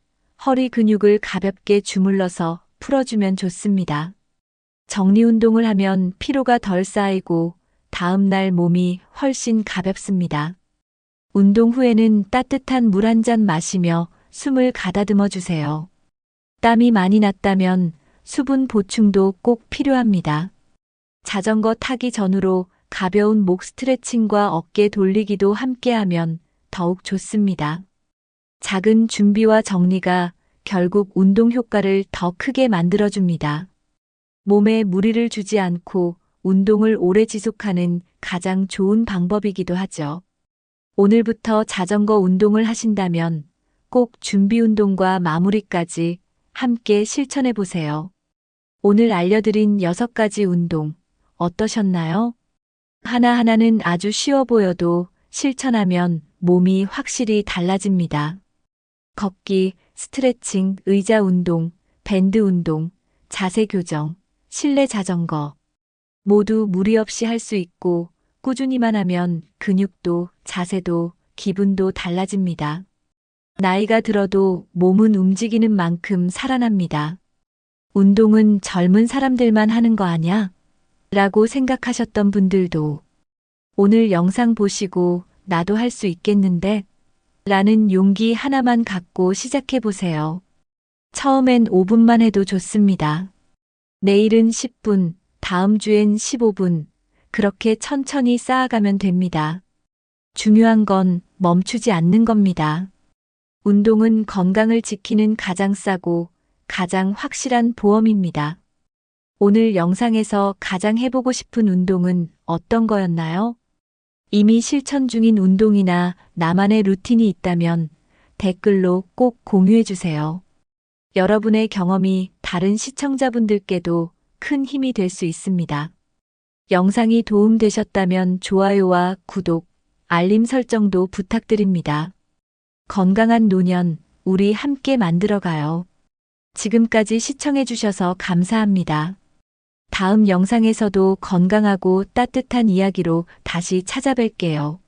허리 근육을 가볍게 주물러서 풀어주면 좋습니다. 정리 운동을 하면 피로가 덜 쌓이고 다음 날 몸이 훨씬 가볍습니다. 운동 후에는 따뜻한 물 한 잔 마시며 숨을 가다듬어 주세요. 땀이 많이 났다면 수분 보충도 꼭 필요합니다. 자전거 타기 전후로 가벼운 목 스트레칭과 어깨 돌리기도 함께하면 더욱 좋습니다. 작은 준비와 정리가 결국 운동 효과를 더 크게 만들어줍니다. 몸에 무리를 주지 않고 운동을 오래 지속하는 가장 좋은 방법이기도 하죠. 오늘부터 자전거 운동을 하신다면 꼭 준비 운동과 마무리까지 함께 실천해 보세요. 오늘 알려드린 6가지 운동 어떠셨나요? 하나하나는 아주 쉬워 보여도 실천하면 몸이 확실히 달라집니다. 걷기, 스트레칭, 의자 운동, 밴드 운동, 자세 교정, 실내 자전거. 모두 무리 없이 할 수 있고 꾸준히만 하면 근육도 자세도 기분도 달라집니다. 나이가 들어도 몸은 움직이는 만큼 살아납니다. 운동은 젊은 사람들만 하는 거 아냐? 라고 생각하셨던 분들도 오늘 영상 보시고 나도 할 수 있겠는데? 라는 용기 하나만 갖고 시작해 보세요. 처음엔 5분만 해도 좋습니다. 내일은 10분, 다음 주엔 15분, 그렇게 천천히 쌓아가면 됩니다. 중요한 건 멈추지 않는 겁니다. 운동은 건강을 지키는 가장 싸고 가장 확실한 보험입니다. 오늘 영상에서 가장 해보고 싶은 운동은 어떤 거였나요? 이미 실천 중인 운동이나 나만의 루틴이 있다면 댓글로 꼭 공유해주세요. 여러분의 경험이 다른 시청자분들께도 큰 힘이 될 수 있습니다. 영상이 도움되셨다면 좋아요와 구독, 알림 설정도 부탁드립니다. 건강한 노년, 우리 함께 만들어가요. 지금까지 시청해주셔서 감사합니다. 다음 영상에서도 건강하고 따뜻한 이야기로 다시 찾아뵐게요.